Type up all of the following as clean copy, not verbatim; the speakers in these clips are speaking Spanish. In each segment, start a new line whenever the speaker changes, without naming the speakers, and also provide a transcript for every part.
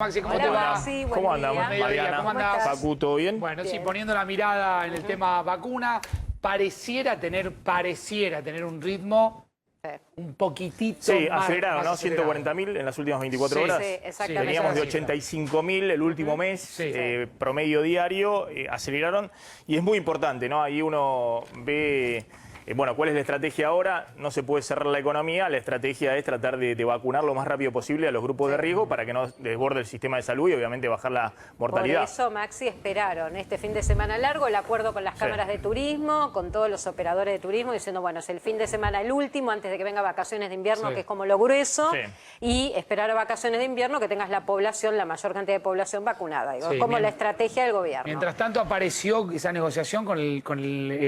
Maxi, ¿cómo
Hola,
te va?
Maxi, buen
¿Cómo
día.
andamos, Mariana?
¿Cómo andás?
Facu, ¿todo bien?
Bueno, sí,
Bien.
poniendo la mirada en el tema vacuna, pareciera tener un ritmo un poquitito
Sí,
más
aceleraron, ¿no?
acelerado.
140.000 en las últimas 24
Sí,
horas.
Sí, exactamente.
Veníamos de
Esa cifra.
85.000 el último mes,
Sí.
promedio diario, aceleraron. Y es muy importante, ¿no? Ahí uno ve, bueno, cuál es la estrategia ahora. No se puede cerrar la economía, la estrategia es tratar de vacunar lo más rápido posible a los grupos de riesgo para que no desborde el sistema de salud y obviamente bajar la
Por
mortalidad.
eso, Maxi, esperaron este fin de semana largo el acuerdo con las cámaras de turismo, con todos los operadores de turismo, diciendo, bueno, es el fin de semana el último, antes de que venga vacaciones de invierno,
Sí.
que es como lo grueso,
Sí.
y esperar a vacaciones de invierno que tengas la población, la mayor cantidad de población vacunada. Digo,
Sí,
es como
bien.
la estrategia del gobierno.
Mientras tanto apareció esa negociación con el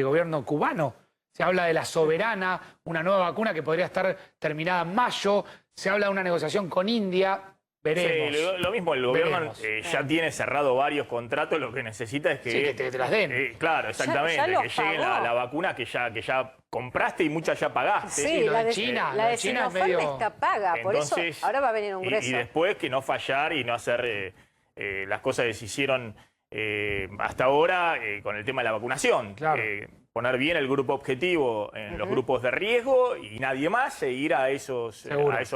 gobierno cubano. Se habla de la Soberana, una nueva vacuna que podría estar terminada en mayo. Se habla de una negociación con India. Veremos.
Sí, lo mismo, el gobierno
Veremos.
ya tiene cerrado varios contratos, lo que necesita es que...
Sí, que te las den.
Claro, exactamente,
Ya los
que llegue
pagó.
la vacuna que ya compraste y muchas ya pagaste.
Sí,
lo
la
de
de
China,
la
lo
de
de China es
Sinopharm
medio-
está paga, por eso
Entonces,
ahora va a venir un grueso.
y después que no fallar y no hacer las cosas que se hicieron hasta ahora con el tema de la vacunación.
Claro.
Poner bien el grupo objetivo en los grupos de riesgo y nadie más e ir a esos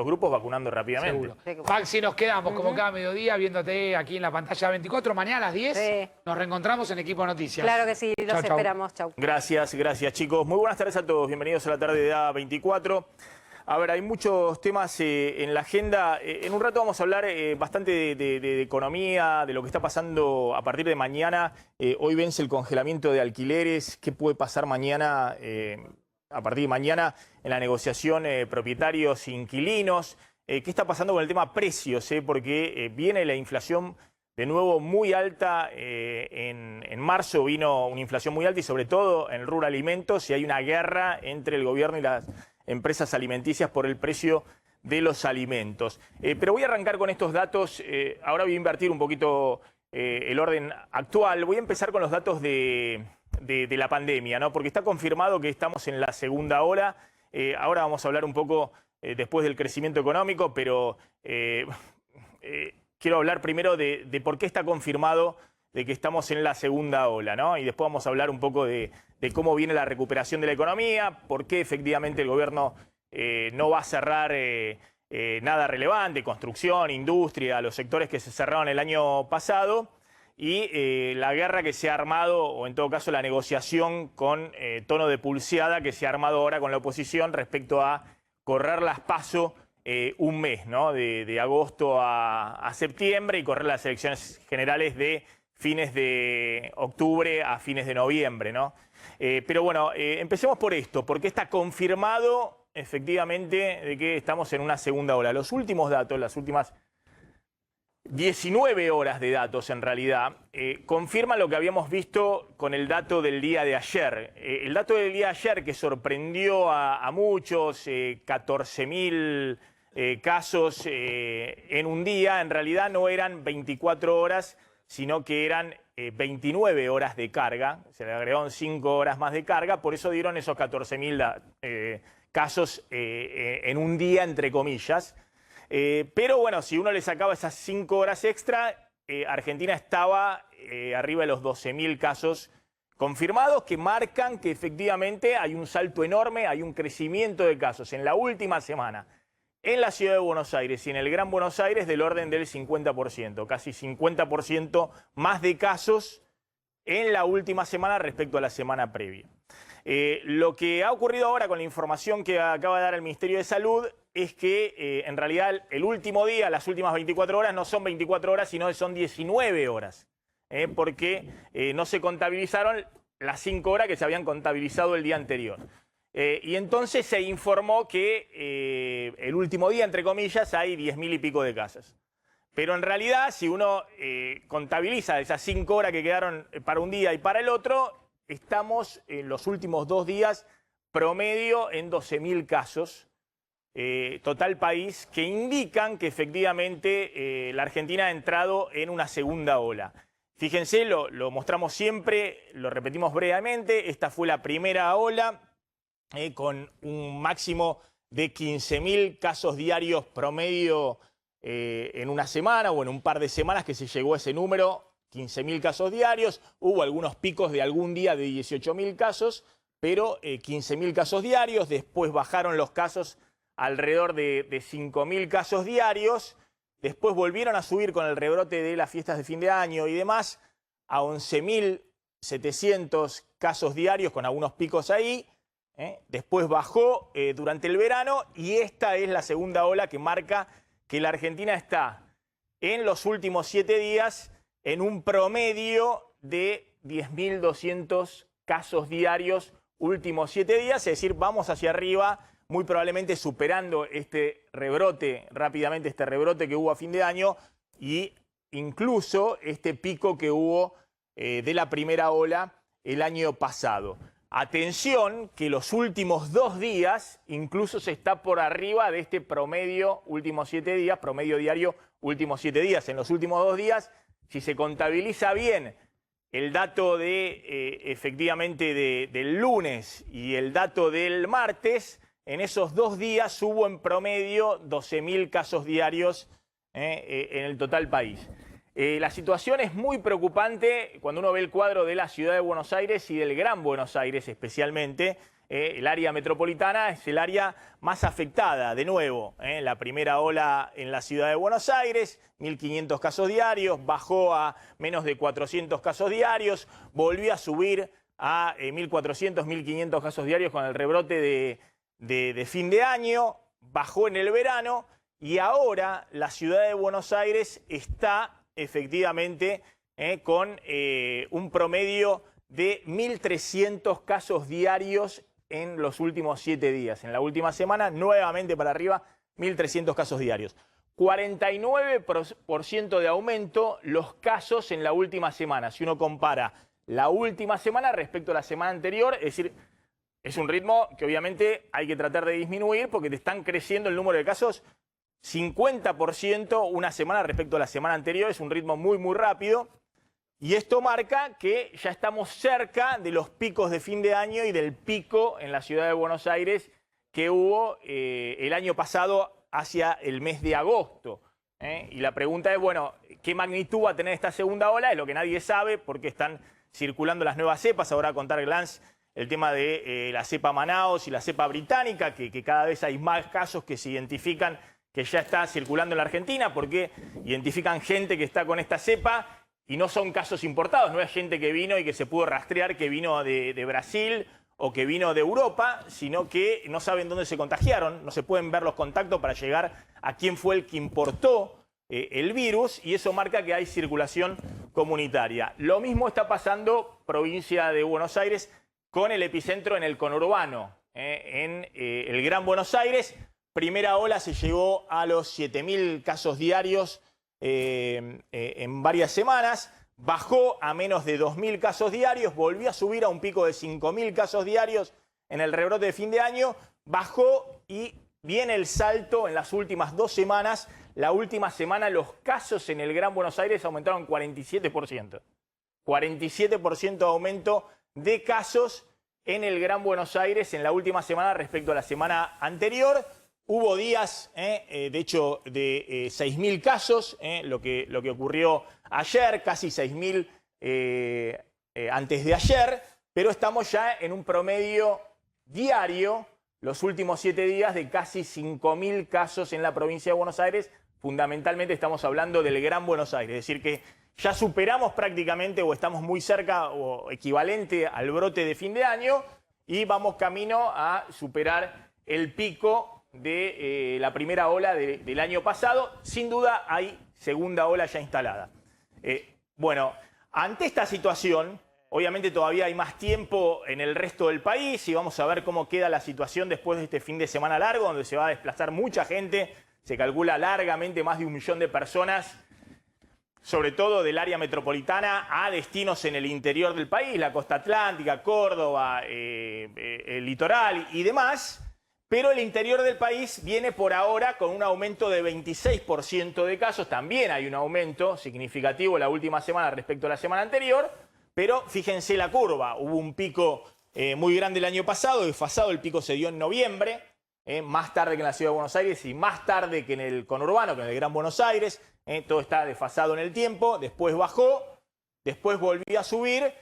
grupos vacunando rápidamente.
Seguro. Maxi, nos quedamos como cada mediodía viéndote aquí en la pantalla 24. Mañana a las 10
Sí.
nos reencontramos en Equipo Noticias.
Claro que sí, los
Chau, chau.
esperamos. Chau.
Gracias chicos. Muy buenas tardes a todos. Bienvenidos a la tarde de A24. A ver, hay muchos temas en la agenda. En un rato vamos a hablar bastante de economía, de lo que está pasando a partir de mañana. Hoy vence el congelamiento de alquileres. ¿Qué puede pasar mañana, a partir de mañana, en la negociación propietarios-inquilinos? ¿Qué está pasando con el tema precios? Porque viene la inflación de nuevo muy alta. En marzo vino una inflación muy alta y sobre todo en el rubro alimentos. Y hay una guerra entre el gobierno y las empresas alimenticias por el precio de los alimentos. Pero voy a arrancar con estos datos. Ahora voy a invertir un poquito el orden actual. Voy a empezar con los datos de la pandemia, ¿no? Porque está confirmado que estamos en la segunda ola. Ahora vamos a hablar un poco después del crecimiento económico, pero quiero hablar primero de por qué está confirmado de que estamos en la segunda ola, ¿no? Y después vamos a hablar un poco de cómo viene la recuperación de la economía, por qué efectivamente el gobierno no va a cerrar nada relevante, construcción, industria, los sectores que se cerraron el año pasado, y la guerra que se ha armado, o en todo caso la negociación con tono de pulseada que se ha armado ahora con la oposición respecto a correr las PASO un mes, ¿no? De agosto a septiembre y correr las elecciones generales de fines de octubre a fines de noviembre, ¿no? Pero bueno, empecemos por esto, porque está confirmado efectivamente de que estamos en una segunda ola. Los últimos datos, las últimas 19 horas de datos en realidad, confirman lo que habíamos visto con el dato del día de ayer. El dato del día de ayer que sorprendió a muchos, 14.000 casos en un día, en realidad no eran 24 horas, sino que eran 29 horas de carga, se le agregaron 5 horas más de carga, por eso dieron esos 14.000 casos en un día, entre comillas. Pero bueno, si uno le sacaba esas 5 horas extra, Argentina estaba arriba de los 12.000 casos confirmados, que marcan que efectivamente hay un salto enorme, hay un crecimiento de casos en la última semana en la ciudad de Buenos Aires y en el Gran Buenos Aires del orden del 50%, casi 50% más de casos en la última semana respecto a la semana previa. Lo que ha ocurrido ahora con la información que acaba de dar el Ministerio de Salud es que en realidad el último día, las últimas 24 horas, no son 24 horas, sino que son 19 horas, porque no se contabilizaron las 5 horas que se habían contabilizado el día anterior. Y entonces se informó que el último día, entre comillas, hay 10.000 y pico de casos. Pero en realidad, si uno contabiliza esas 5 horas que quedaron para un día y para el otro, estamos en los últimos 2 días promedio en 12.000 casos, total país, que indican que efectivamente la Argentina ha entrado en una segunda ola. Fíjense, lo mostramos siempre, lo repetimos brevemente, esta fue la primera ola, con un máximo de 15.000 casos diarios promedio en una semana o en un par de semanas que se llegó a ese número, 15.000 casos diarios. Hubo algunos picos de algún día de 18.000 casos, pero 15.000 casos diarios. Después bajaron los casos alrededor de 5.000 casos diarios. Después volvieron a subir con el rebrote de las fiestas de fin de año y demás a 11.700 casos diarios, con algunos picos ahí. Después bajó durante el verano, y esta es la segunda ola que marca que la Argentina está en los últimos 7 días en un promedio de 10.200 casos diarios últimos 7 días, es decir, vamos hacia arriba, muy probablemente superando este rebrote, rápidamente este rebrote que hubo a fin de año, y incluso este pico que hubo de la primera ola el año pasado. Atención, que los últimos 2 días incluso se está por arriba de este promedio últimos 7 días, promedio diario últimos 7 días. En los últimos 2 días, si se contabiliza bien el dato de efectivamente del lunes y el dato del martes, en esos 2 días hubo en promedio 12.000 casos diarios en el total país. La situación es muy preocupante cuando uno ve el cuadro de la ciudad de Buenos Aires y del Gran Buenos Aires especialmente. El área metropolitana es el área más afectada, de nuevo. La primera ola en la ciudad de Buenos Aires, 1.500 casos diarios, bajó a menos de 400 casos diarios, volvió a subir a 1.400, 1.500 casos diarios con el rebrote de fin de año, bajó en el verano, y ahora la ciudad de Buenos Aires está efectivamente con un promedio de 1.300 casos diarios en los últimos 7 días. En la última semana, nuevamente para arriba, 1.300 casos diarios. 49% de aumento los casos en la última semana. Si uno compara la última semana respecto a la semana anterior, es decir, es un ritmo que obviamente hay que tratar de disminuir porque te están creciendo el número de casos 50% una semana respecto a la semana anterior. Es un ritmo muy, muy rápido. Y esto marca que ya estamos cerca de los picos de fin de año y del pico en la ciudad de Buenos Aires que hubo el año pasado hacia el mes de agosto. Y la pregunta es, bueno, ¿qué magnitud va a tener esta segunda ola? Es lo que nadie sabe porque están circulando las nuevas cepas. Ahora va a contar Glantz el tema de la cepa Manaos y la cepa británica, que cada vez hay más casos que se identifican que ya está circulando en la Argentina, porque identifican gente que está con esta cepa y no son casos importados, no es gente que vino y que se pudo rastrear que vino de Brasil o que vino de Europa, sino que no saben dónde se contagiaron, no se pueden ver los contactos para llegar a quién fue el que importó el virus, y eso marca que hay circulación comunitaria. Lo mismo está pasando provincia de Buenos Aires con el epicentro en el conurbano, en el Gran Buenos Aires. Primera ola se llegó a los 7.000 casos diarios en varias semanas, bajó a menos de 2.000 casos diarios, volvió a subir a un pico de 5.000 casos diarios en el rebrote de fin de año, bajó y viene el salto en las últimas 2 semanas. La última semana los casos en el Gran Buenos Aires aumentaron 47%. 47% de aumento de casos en el Gran Buenos Aires en la última semana respecto a la semana anterior. Hubo días, de hecho, de 6.000 casos, lo que ocurrió ayer, casi 6.000 antes de ayer, pero estamos ya en un promedio diario, los últimos 7 días, de casi 5.000 casos en la provincia de Buenos Aires. Fundamentalmente estamos hablando del Gran Buenos Aires, es decir que ya superamos prácticamente o estamos muy cerca o equivalente al brote de fin de año y vamos camino a superar el pico de la primera ola del año pasado. Sin duda hay segunda ola ya instalada. Bueno, ante esta situación, obviamente todavía hay más tiempo en el resto del país y vamos a ver cómo queda la situación después de este fin de semana largo, donde se va a desplazar mucha gente. Se calcula largamente más de 1 millón de personas, sobre todo del área metropolitana, a destinos en el interior del país, la costa atlántica, Córdoba, el litoral y demás. Pero el interior del país viene por ahora con un aumento de 26% de casos. También hay un aumento significativo la última semana respecto a la semana anterior. Pero fíjense la curva. Hubo un pico muy grande el año pasado, desfasado. El pico se dio en noviembre. más tarde que en la Ciudad de Buenos Aires y más tarde que en el conurbano, que en el Gran Buenos Aires. Todo está desfasado en el tiempo, después bajó, después volvió a subir,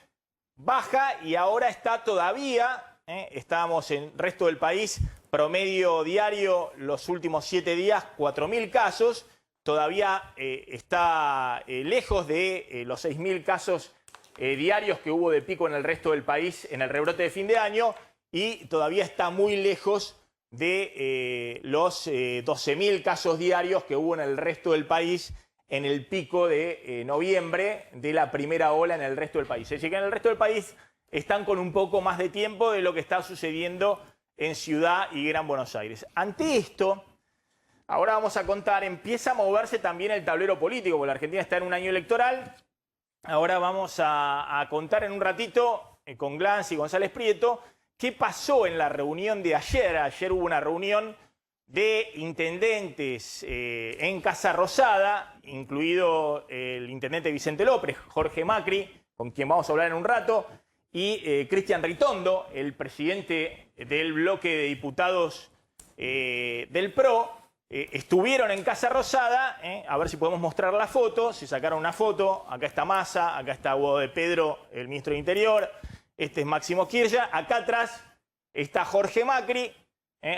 baja y ahora está todavía, estábamos en el resto del país, promedio diario los últimos 7 días, 4.000 casos, todavía está lejos de los 6.000 casos diarios que hubo de pico en el resto del país en el rebrote de fin de año y todavía está muy lejos de los 12.000 casos diarios que hubo en el resto del país en el pico de noviembre de la primera ola en el resto del país. Es decir, que en el resto del país están con un poco más de tiempo de lo que está sucediendo en Ciudad y Gran Buenos Aires. Ante esto, ahora vamos a contar, empieza a moverse también el tablero político, porque la Argentina está en un año electoral. Ahora vamos a contar en un ratito con Glans y González Prieto qué pasó en la reunión de ayer. Ayer hubo una reunión de intendentes en Casa Rosada, incluido el intendente Vicente López, Jorge Macri, con quien vamos a hablar en un rato, y Cristian Ritondo, el presidente del bloque de diputados del PRO. Estuvieron en Casa Rosada, a ver si podemos mostrar la foto, se sacaron una foto, acá está Massa, acá está Guado de Pedro, el ministro de Interior, este es Máximo Kirchner, acá atrás está Jorge Macri,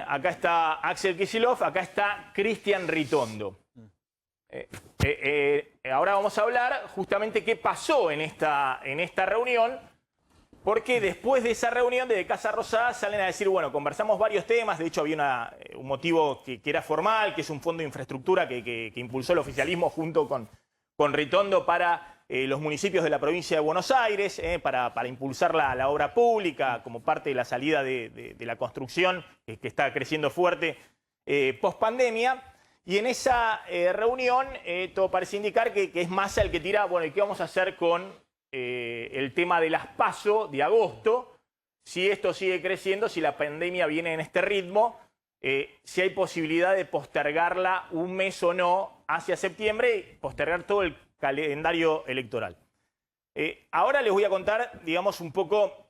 acá está Axel Kicillof, acá está Cristian Ritondo. Ahora vamos a hablar justamente qué pasó en esta reunión, porque después de esa reunión desde Casa Rosada salen a decir, bueno, conversamos varios temas, de hecho había un motivo que era formal, que es un fondo de infraestructura que impulsó el oficialismo junto con Ritondo para los municipios de la provincia de Buenos Aires, para impulsar la obra pública como parte de la salida de la construcción, que está creciendo fuerte post pandemia. Y en esa reunión todo parece indicar que es Massa el que tira, bueno, ¿y qué vamos a hacer con el tema de las PASO de agosto? Si esto sigue creciendo, si la pandemia viene en este ritmo, si hay posibilidad de postergarla un mes o no hacia septiembre y postergar todo el calendario electoral. Ahora les voy a contar, digamos, un poco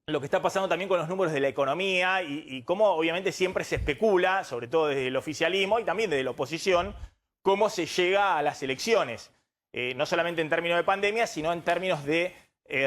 lo que está pasando también con los números de la economía y cómo obviamente siempre se especula, sobre todo desde el oficialismo y también desde la oposición, cómo se llega a las elecciones. No solamente en términos de pandemia, sino en términos de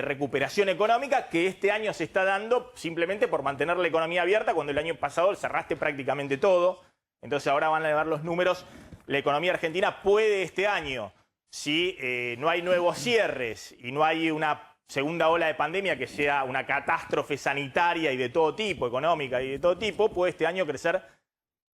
recuperación económica, que este año se está dando simplemente por mantener la economía abierta, cuando el año pasado cerraste prácticamente todo. Entonces ahora van a ver los números. La economía argentina puede este año, si no hay nuevos cierres y no hay una segunda ola de pandemia que sea una catástrofe sanitaria y de todo tipo, económica y de todo tipo, puede este año crecer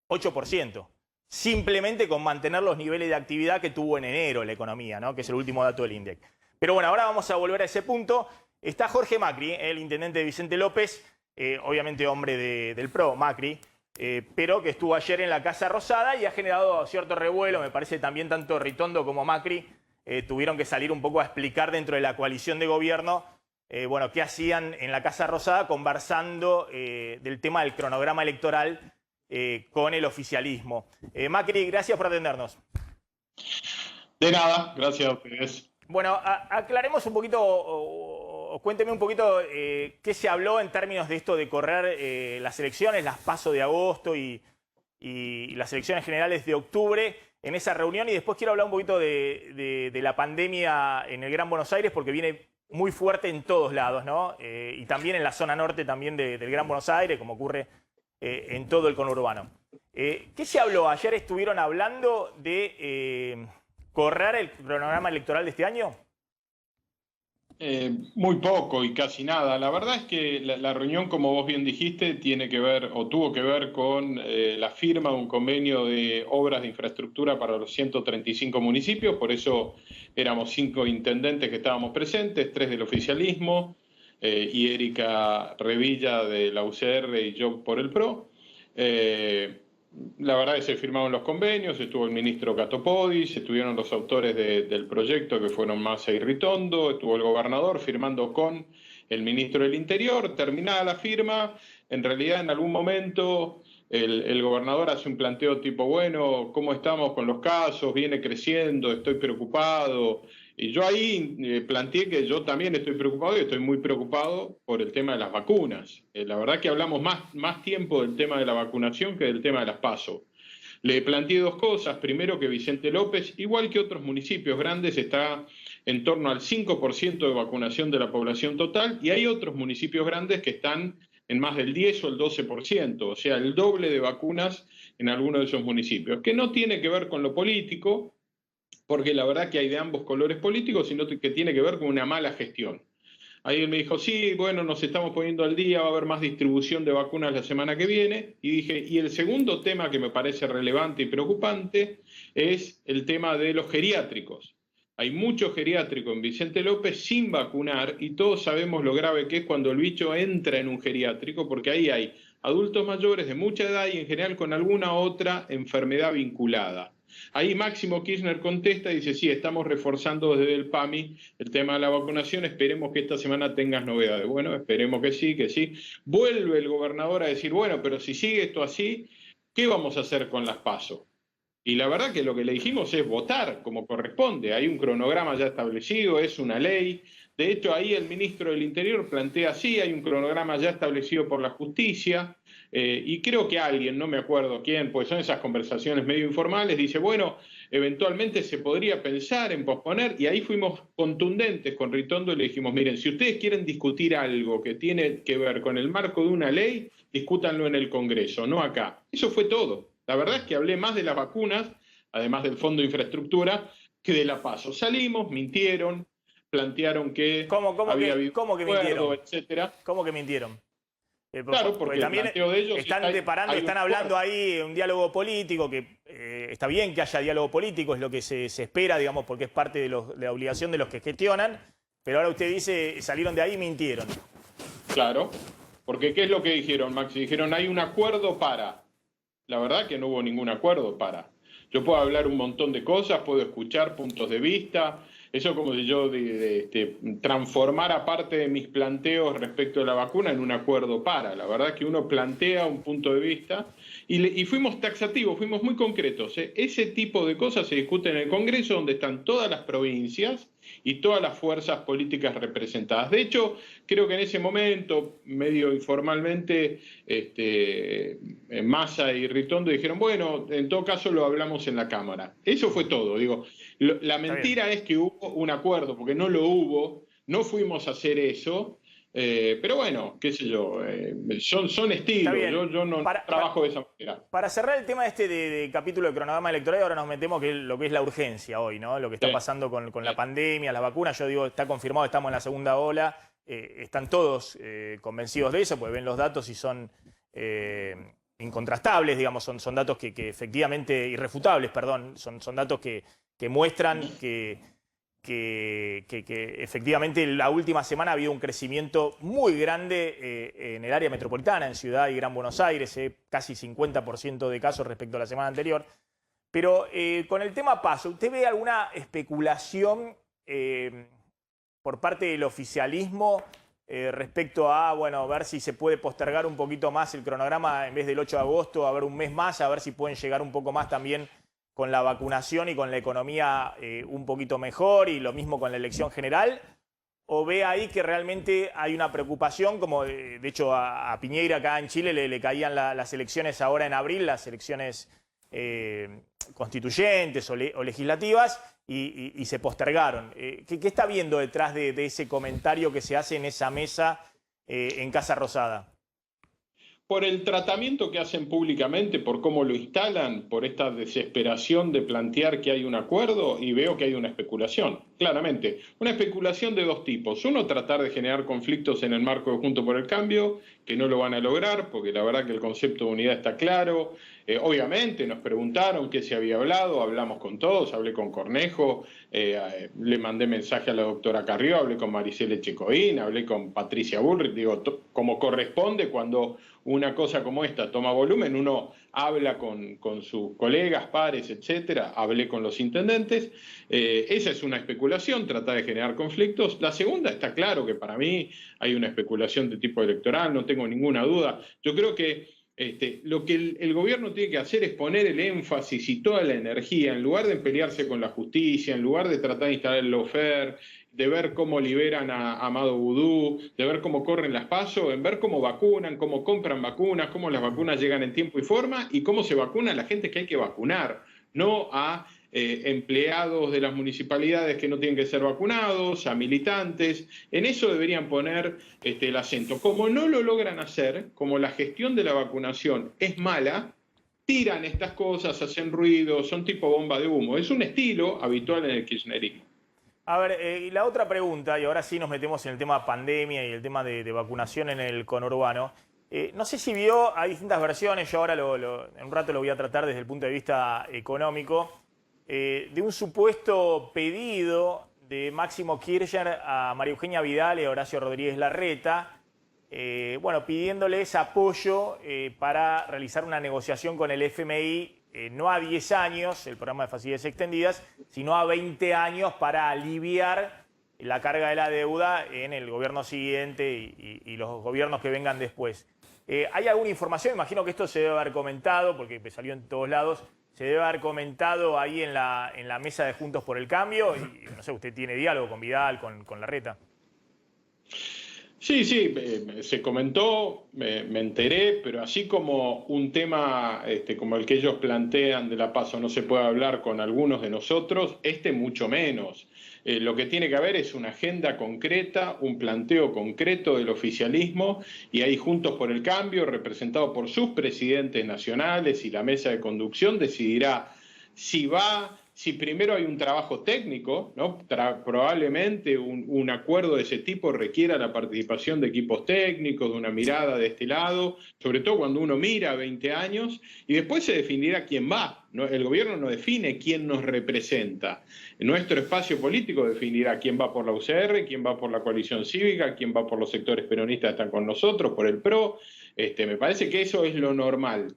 8%. Simplemente con mantener los niveles de actividad que tuvo en enero la economía, ¿no? Que es el último dato del INDEC. Pero bueno, ahora vamos a volver a ese punto. Está Jorge Macri, el intendente de Vicente López, obviamente hombre del PRO, Macri, pero que estuvo ayer en la Casa Rosada y ha generado cierto revuelo. Me parece también tanto Ritondo como Macri tuvieron que salir un poco a explicar dentro de la coalición de gobierno, bueno, qué hacían en la Casa Rosada conversando del tema del cronograma electoral con el oficialismo. Macri, gracias por atendernos.
De nada, gracias a ustedes.
Bueno, aclaremos un poquito, o cuénteme un poquito qué se habló en términos de esto de correr las elecciones, las PASO de agosto y las elecciones generales de octubre en esa reunión. Y después quiero hablar un poquito de la pandemia en el Gran Buenos Aires, porque viene muy fuerte en todos lados, ¿no? Y también en la zona norte también del Gran Buenos Aires, como ocurre en todo el conurbano. ¿Qué se habló? Ayer estuvieron hablando de correr el cronograma electoral de este año.
Muy poco y casi nada. La verdad es que la reunión, como vos bien dijiste, tiene que ver o tuvo que ver con la firma de un convenio de obras de infraestructura para los 135 municipios. Por eso éramos 5 intendentes que estábamos presentes, 3 del oficialismo, y Erika Revilla de la UCR y yo por el PRO. La verdad es que se firmaron los convenios, estuvo el ministro Catopodis, estuvieron los autores del proyecto que fueron Massa y Ritondo, estuvo el gobernador firmando con el ministro del Interior. Terminada la firma, en realidad en algún momento el gobernador hace un planteo tipo, bueno, ¿cómo estamos con los casos? Viene creciendo, estoy preocupado. Y yo ahí planteé que yo también estoy preocupado y estoy muy preocupado por el tema de las vacunas. La verdad que hablamos más tiempo del tema de la vacunación que del tema de las PASO. Le planteé dos cosas. Primero, que Vicente López, igual que otros municipios grandes, está en torno al 5% de vacunación de la población total, y hay otros municipios grandes que están en más del 10 o el 12%, o sea, el doble de vacunas en algunos de esos municipios, que no tiene que ver con lo político, porque la verdad que hay de ambos colores políticos, sino que tiene que ver con una mala gestión. Ahí él me dijo, sí, bueno, nos estamos poniendo al día, va a haber más distribución de vacunas la semana que viene. Y dije, y el segundo tema que me parece relevante y preocupante es el tema de los geriátricos. Hay muchos geriátricos en Vicente López sin vacunar, y todos sabemos lo grave que es cuando el bicho entra en un geriátrico, porque ahí hay adultos mayores de mucha edad y en general con alguna otra enfermedad vinculada. Ahí Máximo Kirchner contesta y dice, sí, estamos reforzando desde el PAMI el tema de la vacunación, esperemos que esta semana tengas novedades. Bueno, esperemos que sí, que sí. Vuelve el gobernador a decir, bueno, pero si sigue esto así, ¿qué vamos a hacer con las PASO? Y la verdad que lo que le dijimos es votar como corresponde. Hay un cronograma ya establecido, es una ley. De hecho, ahí el ministro del Interior plantea, sí, hay un cronograma ya establecido por la justicia. Y creo que alguien, no me acuerdo quién, pues son esas conversaciones medio informales, dice, bueno, eventualmente se podría pensar en posponer, y ahí fuimos contundentes con Ritondo y le dijimos, miren, si ustedes quieren discutir algo que tiene que ver con el marco de una ley, discútanlo en el Congreso, no acá. Eso fue todo. La verdad es que hablé más de las vacunas, además del Fondo de Infraestructura, que de la PASO. Salimos, mintieron, plantearon que había habido
¿cómo que
acuerdo,
mintieron?
etcétera.
¿Cómo que mintieron?
Claro, porque
también
el planteo de ellos
están hablando ahí de un diálogo político, que está bien que haya diálogo político, es lo que se espera, digamos, porque es parte de la obligación de los que gestionan, pero ahora usted dice, salieron de ahí y mintieron.
Claro, porque ¿qué es lo que dijeron, Maxi? Dijeron, hay un acuerdo para. La verdad que no hubo ningún acuerdo para. Yo puedo hablar un montón de cosas, puedo escuchar puntos de vista. Eso como si yo transformara parte de mis planteos respecto a la vacuna en un acuerdo para. La verdad que uno plantea un punto de vista y fuimos taxativos, fuimos muy concretos. Ese tipo de cosas se discuten en el Congreso, donde están todas las provincias y todas las fuerzas políticas representadas. De hecho, creo que en ese momento, medio informalmente, Massa y Ritondo dijeron, bueno, en todo caso lo hablamos en la Cámara. Eso fue todo. Digo, la mentira es que hubo un acuerdo, porque no lo hubo, no fuimos a hacer eso. Pero bueno, qué sé yo, son estilos, yo no trabajo de esa manera.
Para cerrar el tema de capítulo de cronograma electoral, ahora nos metemos que lo que es la urgencia hoy, ¿no? Lo que está pasando con la pandemia, las vacunas. Yo digo, está confirmado, estamos en la segunda ola, están todos convencidos de eso, porque ven los datos y son incontrastables, digamos, son datos que efectivamente, irrefutables, perdón, son datos que muestran que efectivamente la última semana ha habido un crecimiento muy grande en el área metropolitana, en Ciudad y Gran Buenos Aires, casi 50% de casos respecto a la semana anterior. Pero con el tema PASO, ¿usted ve alguna especulación por parte del oficialismo respecto a, bueno, ver si se puede postergar un poquito más el cronograma en vez del 8 de agosto, a ver un mes más, a ver si pueden llegar un poco más también con la vacunación y con la economía un poquito mejor, y lo mismo con la elección general? ¿O ve ahí que realmente hay una preocupación, como de hecho a Piñera acá en Chile le caían las elecciones ahora en abril, las elecciones constituyentes o legislativas, y se postergaron? ¿Qué está viendo detrás de ese comentario que se hace en esa mesa en Casa Rosada?
Por el tratamiento que hacen públicamente, por cómo lo instalan, por esta desesperación de plantear que hay un acuerdo, y veo que hay una especulación, claramente. Una especulación de dos tipos. Uno, tratar de generar conflictos en el marco de Juntos por el Cambio, que no lo van a lograr, porque la verdad que el concepto de unidad está claro. Obviamente nos preguntaron qué se había hablado, hablamos con todos, hablé con Cornejo, le mandé mensaje a la doctora Carrió, hablé con Maricela Echecoín, hablé con Patricia Bullrich, digo, como corresponde cuando una cosa como esta toma volumen, uno habla con sus colegas, pares, etcétera, hablé con los intendentes. Esa es una especulación, tratar de generar conflictos. La segunda, está claro que para mí hay una especulación de tipo electoral, no tengo ninguna duda. Yo creo que Lo que el gobierno tiene que hacer es poner el énfasis y toda la energía, en lugar de pelearse con la justicia, en lugar de tratar de instalar el lawfare, de ver cómo liberan a Amado Vudú, de ver cómo corren las PASO, en ver cómo vacunan, cómo compran vacunas, cómo las vacunas llegan en tiempo y forma y cómo se vacuna a la gente que hay que vacunar, no a empleados de las municipalidades que no tienen que ser vacunados, a militantes. En eso deberían poner el acento. Como no lo logran hacer, como la gestión de la vacunación es mala, tiran estas cosas, hacen ruido, son tipo bomba de humo. Es un estilo habitual en el kirchnerismo.
A ver, y la otra pregunta, y ahora sí nos metemos en el tema pandemia y el tema de vacunación en el conurbano. No sé si vio, hay distintas versiones, yo ahora en un rato lo voy a tratar desde el punto de vista económico, de un supuesto pedido de Máximo Kirchner a María Eugenia Vidal y a Horacio Rodríguez Larreta, bueno, pidiéndoles apoyo para realizar una negociación con el FMI, no a 10 años, el programa de facilidades extendidas, sino a 20 años para aliviar la carga de la deuda en el gobierno siguiente y los gobiernos que vengan después. ¿Hay alguna información? Imagino que esto se debe haber comentado, porque salió en todos lados, se debe haber comentado ahí en la mesa de Juntos por el Cambio, y no sé, usted tiene diálogo con Vidal, con Larreta.
Sí, se comentó, me enteré, pero así como un tema como el que ellos plantean de la PASO no se puede hablar con algunos de nosotros, mucho menos. Lo que tiene que haber es una agenda concreta, un planteo concreto del oficialismo, y ahí Juntos por el Cambio, representado por sus presidentes nacionales y la mesa de conducción, decidirá si primero hay un trabajo técnico, ¿no? Probablemente un acuerdo de ese tipo requiera la participación de equipos técnicos, de una mirada de este lado, sobre todo cuando uno mira a 20 años, y después se definirá quién va, ¿no? El gobierno no define quién nos representa. Nuestro espacio político definirá quién va por la UCR, quién va por la coalición cívica, quién va por los sectores peronistas que están con nosotros, por el PRO. Me parece que eso es lo normal.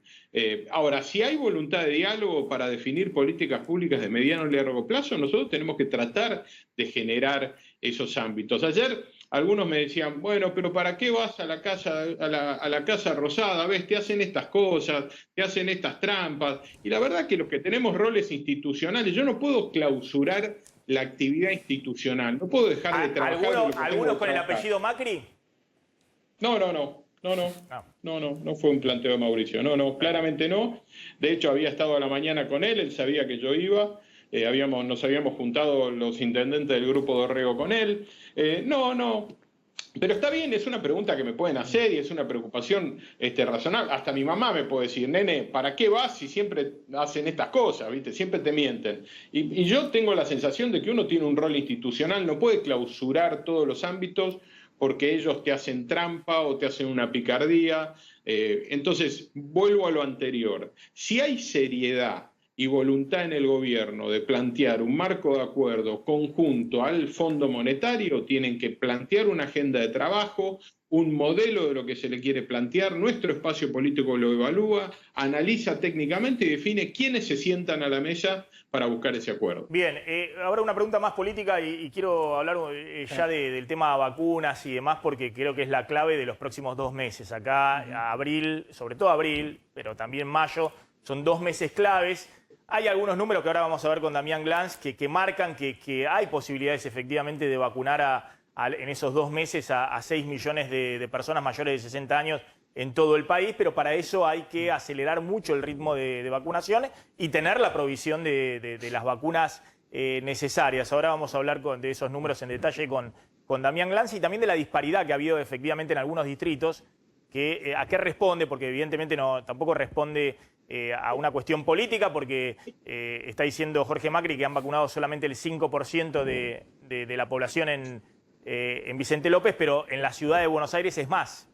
Ahora, si hay voluntad de diálogo para definir políticas públicas de mediano y largo plazo, nosotros tenemos que tratar de generar esos ámbitos. Ayer algunos me decían, bueno, pero ¿para qué vas a la Casa Rosada? ¿Ves? Te hacen estas cosas, te hacen estas trampas. Y la verdad que los que tenemos roles institucionales, yo no puedo clausurar la actividad institucional, no puedo dejar de trabajar.
¿Algunos con el apellido Macri?
No fue un planteo de Mauricio. No, claramente no. De hecho, había estado a la mañana con él sabía que yo iba. Nos habíamos juntado los intendentes del grupo de Orrego con él. No. Pero está bien, es una pregunta que me pueden hacer y es una preocupación razonable. Hasta mi mamá me puede decir, nene, ¿para qué vas si siempre hacen estas cosas? ¿Viste? Siempre te mienten. Y yo tengo la sensación de que uno tiene un rol institucional, no puede clausurar todos los ámbitos porque ellos te hacen trampa o te hacen una picardía. Entonces, vuelvo a lo anterior. Si hay seriedad y voluntad en el gobierno de plantear un marco de acuerdo conjunto al Fondo Monetario, tienen que plantear una agenda de trabajo, un modelo de lo que se le quiere plantear. Nuestro espacio político lo evalúa, analiza técnicamente y define quiénes se sientan a la mesa para buscar ese acuerdo.
Bien, ahora una pregunta más política y quiero hablar ya del tema vacunas y demás, porque creo que es la clave de los próximos 2 meses. Acá, abril, sobre todo abril, pero también mayo, son 2 meses claves. Hay algunos números que ahora vamos a ver con Damián Glanz que marcan que hay posibilidades efectivamente de vacunar en esos 2 meses a 6 millones de personas mayores de 60 años en todo el país, pero para eso hay que acelerar mucho el ritmo de vacunaciones y tener la provisión de las vacunas necesarias. Ahora vamos a hablar de esos números en detalle con Damián Glanz y también de la disparidad que ha habido efectivamente en algunos distritos. ¿A qué responde? Porque evidentemente tampoco responde a una cuestión política, porque está diciendo Jorge Macri que han vacunado solamente el 5% de la población en Vicente López, pero en la ciudad de Buenos Aires es más.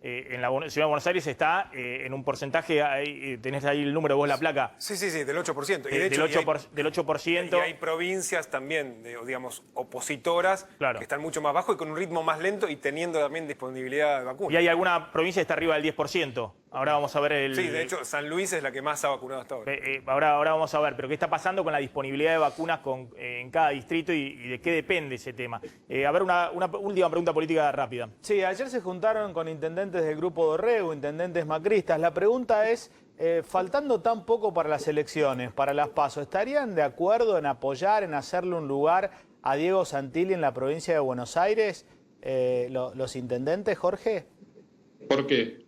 En la ciudad de Buenos Aires está en un porcentaje, tenés ahí el número, vos la placa.
Sí, del 8%. Y de
hecho, del 8%.
Y hay provincias también, digamos, opositoras, claro, que están mucho más bajo y con un ritmo más lento y teniendo también disponibilidad de vacunas.
Y hay alguna provincia que está arriba del 10%. Ahora vamos a ver el...
Sí, de hecho, San Luis es la que más ha vacunado hasta ahora.
Ahora vamos a ver, pero ¿qué está pasando con la disponibilidad de vacunas en cada distrito y de qué depende ese tema? A ver, una última pregunta política rápida.
Sí, ayer se juntaron con intendentes del Grupo Dorrego, intendentes macristas. La pregunta es, faltando tan poco para las elecciones, para las PASO, ¿estarían de acuerdo en apoyar, en hacerle un lugar a Diego Santilli en la provincia de Buenos Aires, los intendentes, Jorge?
¿Por qué?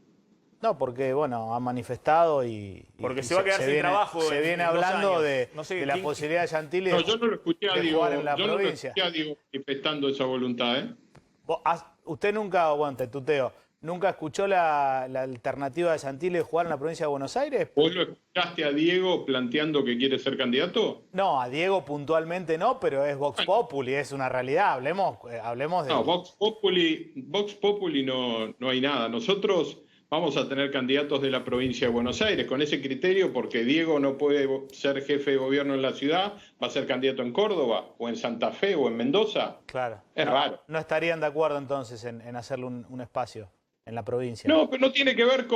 No, porque, bueno, han manifestado y...
Porque se va a quedar sin trabajo.
Se viene hablando de la
quién...
posibilidad de Santilli
No, yo no lo escuché a Diego,
jugar en la
yo no lo
provincia.
escuché a Diego manifestando esa voluntad, ¿eh?
Usted nunca, aguante, tuteo, ¿nunca escuchó la alternativa de Santilli de jugar en la provincia de Buenos Aires?
¿Vos lo escuchaste a Diego planteando que quiere ser candidato?
No, a Diego puntualmente no, pero es Vox Populi, es una realidad. Hablemos de...
No, Vox Populi no hay nada. Nosotros vamos a tener candidatos de la provincia de Buenos Aires con ese criterio, porque Diego no puede ser jefe de gobierno en la ciudad, va a ser candidato en Córdoba o en Santa Fe o en Mendoza.
Claro.
Es raro.
No estarían de acuerdo entonces en hacerle un espacio en la provincia.
No, pero no tiene que ver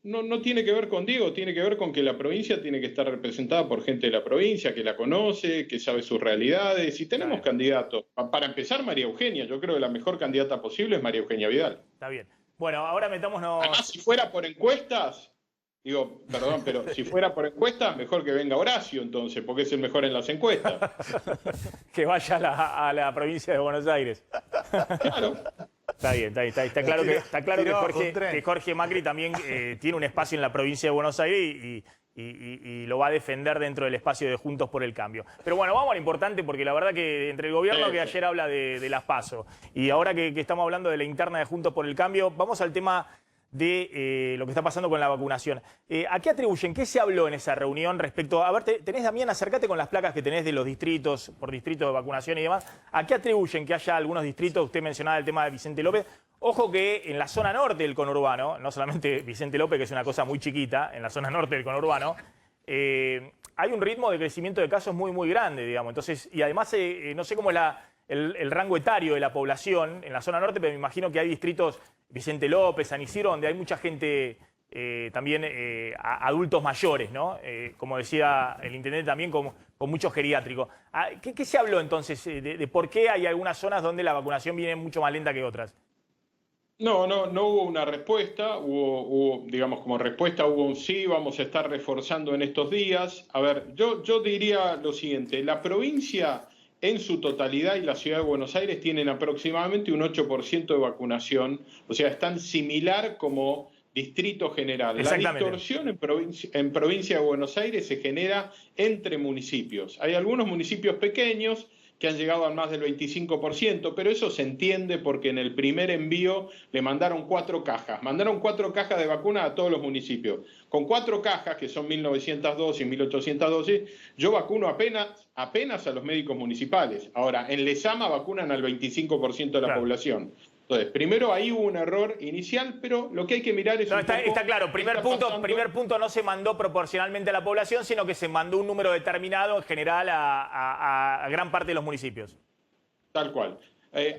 no tiene que ver con Diego, tiene que ver con que la provincia tiene que estar representada por gente de la provincia que la conoce, que sabe sus realidades, y tenemos candidatos. Para empezar, María Eugenia, yo creo que la mejor candidata posible es María Eugenia Vidal.
Está bien. Bueno, ahora metámonos...
Además, si fuera por encuestas, perdón, pero si fuera por encuestas, mejor que venga Horacio entonces, porque es el mejor en las encuestas.
Que vaya a la provincia de Buenos Aires.
Claro.
Está bien. Está claro que Jorge Macri también tiene un espacio en la provincia de Buenos Aires y lo va a defender dentro del espacio de Juntos por el Cambio. Pero bueno, vamos a lo importante, porque la verdad que entre el gobierno que ayer habla de las PASO y ahora que estamos hablando de la interna de Juntos por el Cambio, vamos al tema de lo que está pasando con la vacunación. ¿A qué atribuyen? ¿Qué se habló en esa reunión respecto a... ver, tenés, Damián, acércate con las placas que tenés de los distritos, por distrito de vacunación y demás. ¿A qué atribuyen que haya algunos distritos? Usted mencionaba el tema de Vicente López. Ojo que en la zona norte del conurbano, no solamente Vicente López, que es una cosa muy chiquita, en la zona norte del conurbano, hay un ritmo de crecimiento de casos muy, muy grande, digamos. Entonces, y además, no sé cómo es el rango etario de la población en la zona norte, pero me imagino que hay distritos, Vicente López, San Isidro, donde hay mucha gente, también adultos mayores, ¿no? Como decía el intendente, también con muchos geriátricos. ¿Qué se habló entonces de por qué hay algunas zonas donde la vacunación viene mucho más lenta que otras?
No hubo una respuesta, digamos, como respuesta hubo un sí, vamos a estar reforzando en estos días. A ver, yo diría lo siguiente, la provincia en su totalidad y la ciudad de Buenos Aires tienen aproximadamente un 8% de vacunación, o sea, es tan similar como Distrito General. La distorsión en provincia de Buenos Aires se genera entre municipios. Hay algunos municipios pequeños que han llegado al más del 25%, pero eso se entiende porque en el primer envío le mandaron 4 cajas. Mandaron 4 cajas de vacuna a todos los municipios. Con 4 cajas, que son 1.900 dosis, 1.800 dosis, yo vacuno apenas a los médicos municipales. Ahora, en Lezama vacunan al 25% de la población. Entonces, primero ahí hubo un error inicial, pero lo que hay que mirar es...
Está claro, primer punto no se mandó proporcionalmente a la población, sino que se mandó un número determinado en general a gran parte de los municipios.
Tal cual.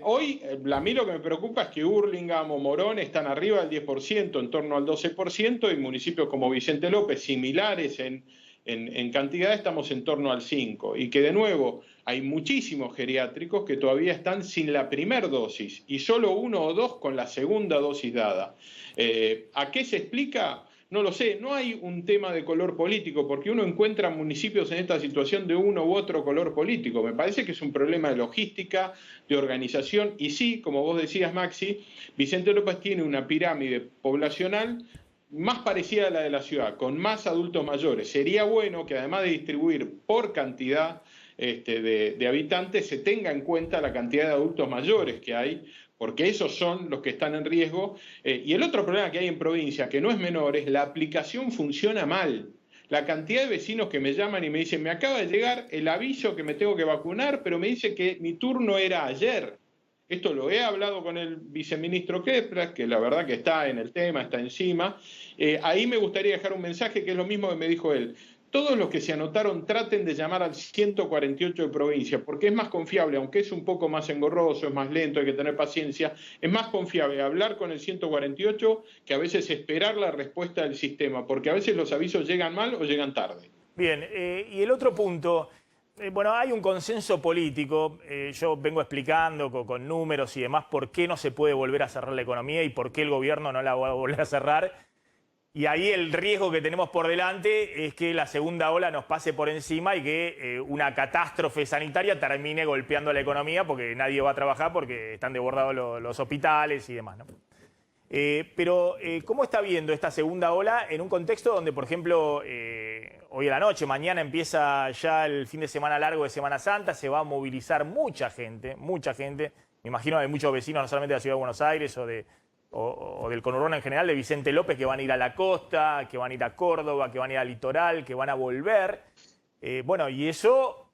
Hoy, a mí lo que me preocupa es que Hurlingham o Morón están arriba del 10%, en torno al 12%, y municipios como Vicente López, similares en cantidad, estamos en torno al 5%. Y que de nuevo hay muchísimos geriátricos que todavía están sin la primera dosis y solo 1 o 2 con la segunda dosis dada. ¿A qué se explica? No lo sé, no hay un tema de color político, porque uno encuentra municipios en esta situación de uno u otro color político. Me parece que es un problema de logística, de organización, y sí, como vos decías, Maxi, Vicente López tiene una pirámide poblacional más parecida a la de la ciudad, con más adultos mayores. Sería bueno que además de distribuir por cantidad de habitantes, se tenga en cuenta la cantidad de adultos mayores que hay, porque esos son los que están en riesgo. Y el otro problema que hay en provincia, que no es menor, es la aplicación funciona mal. La cantidad de vecinos que me llaman y me dicen, me acaba de llegar el aviso que me tengo que vacunar, pero me dice que mi turno era ayer. Esto lo he hablado con el viceministro Kepler, que la verdad que está en el tema, está encima. Ahí me gustaría dejar un mensaje que es lo mismo que me dijo él. todos los que se anotaron traten de llamar al 148 de provincia, porque es más confiable, aunque es un poco más engorroso, es más lento, hay que tener paciencia, es más confiable hablar con el 148 que a veces esperar la respuesta del sistema, porque a veces los avisos llegan mal o llegan tarde.
Bien, y el otro punto, bueno, hay un consenso político, yo vengo explicando con números y demás por qué no se puede volver a cerrar la economía y por qué el gobierno no la va a volver a cerrar. Y ahí el riesgo que tenemos por delante es que la segunda ola nos pase por encima y que una catástrofe sanitaria termine golpeando a la economía porque nadie va a trabajar porque están desbordados los hospitales y demás, ¿no? Pero ¿cómo está viendo esta segunda ola en un contexto donde, por ejemplo, hoy a la noche, mañana empieza ya el fin de semana largo de Semana Santa, se va a movilizar mucha gente, me imagino hay muchos vecinos, no solamente de la Ciudad de Buenos Aires o del conurbano en general, de Vicente López, que van a ir a la costa, que van a ir a Córdoba, que van a ir al litoral, que van a volver. Bueno, y eso,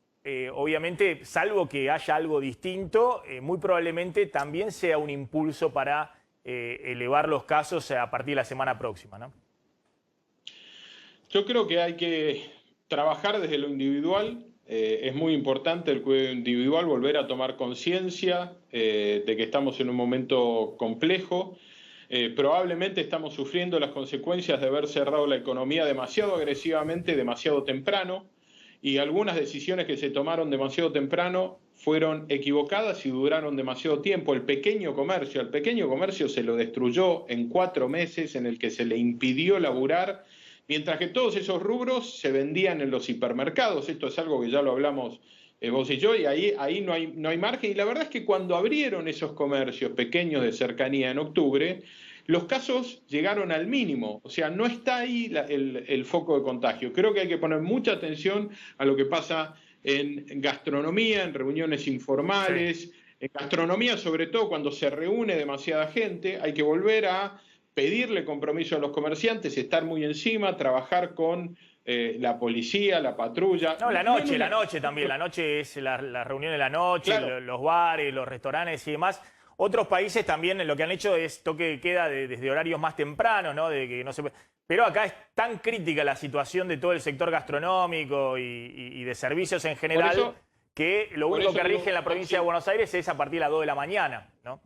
obviamente, salvo que haya algo distinto, muy probablemente también sea un impulso para elevar los casos a partir de la semana próxima, ¿no?
Yo creo que hay que trabajar desde lo individual. Es muy importante el cuidado individual, volver a tomar conciencia de que estamos en un momento complejo. Probablemente estamos sufriendo las consecuencias de haber cerrado la economía demasiado agresivamente, demasiado temprano, y algunas decisiones que se tomaron demasiado temprano fueron equivocadas y duraron demasiado tiempo. Al pequeño comercio se lo destruyó en 4 meses, en el que se le impidió laburar, mientras que todos esos rubros se vendían en los hipermercados. Esto es algo que ya lo hablamos vos y yo, y ahí no hay margen. Y la verdad es que cuando abrieron esos comercios pequeños de cercanía en octubre, los casos llegaron al mínimo. O sea, no está ahí el foco de contagio. Creo que hay que poner mucha atención a lo que pasa en gastronomía, en reuniones informales. Sí. En gastronomía, sobre todo cuando se reúne demasiada gente, hay que volver a pedirle compromiso a los comerciantes, estar muy encima, trabajar con la policía, la patrulla.
No, la noche también. La noche es la reunión de la noche, claro. Los bares, los restaurantes y demás. Otros países también lo que han hecho es toque de queda desde horarios más tempranos, ¿no? De que no se... Pero acá es tan crítica la situación de todo el sector gastronómico y de servicios en general que lo único que rige en la provincia de Buenos Aires es a partir de las 2 de la mañana, ¿no?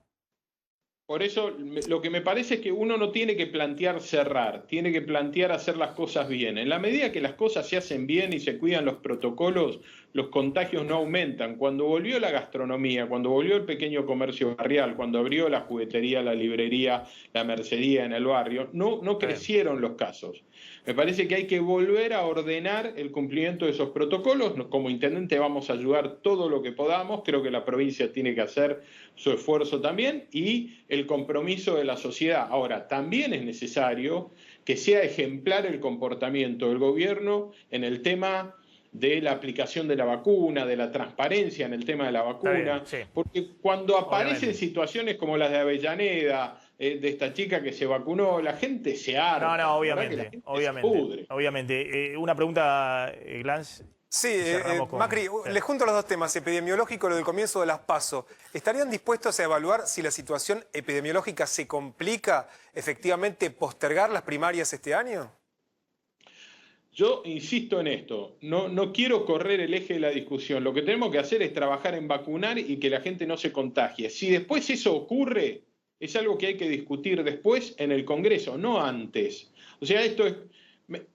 Por eso lo que me parece es que uno no tiene que plantear cerrar, tiene que plantear hacer las cosas bien. En la medida que las cosas se hacen bien y se cuidan los protocolos, los contagios no aumentan. Cuando volvió la gastronomía, cuando volvió el pequeño comercio barrial, cuando abrió la juguetería, la librería, la mercería en el barrio, no crecieron los casos. Me parece que hay que volver a ordenar el cumplimiento de esos protocolos. Como intendente vamos a ayudar todo lo que podamos. Creo que la provincia tiene que hacer su esfuerzo también y el compromiso de la sociedad. Ahora, también es necesario que sea ejemplar el comportamiento del gobierno en el tema de la aplicación de la vacuna, de la transparencia en el tema de la vacuna, sí. Porque cuando aparecen situaciones como las de Avellaneda, de esta chica que se vacunó, la gente se arma.
No, obviamente. Una pregunta, Glans.
Sí, Macri, le junto los dos temas, epidemiológico y lo del comienzo de las PASO. ¿Estarían dispuestos a evaluar si la situación epidemiológica se complica, efectivamente postergar las primarias este año?
Yo insisto en esto, no quiero correr el eje de la discusión. Lo que tenemos que hacer es trabajar en vacunar y que la gente no se contagie. Si después eso ocurre, es algo que hay que discutir después en el Congreso, no antes. O sea, esto es...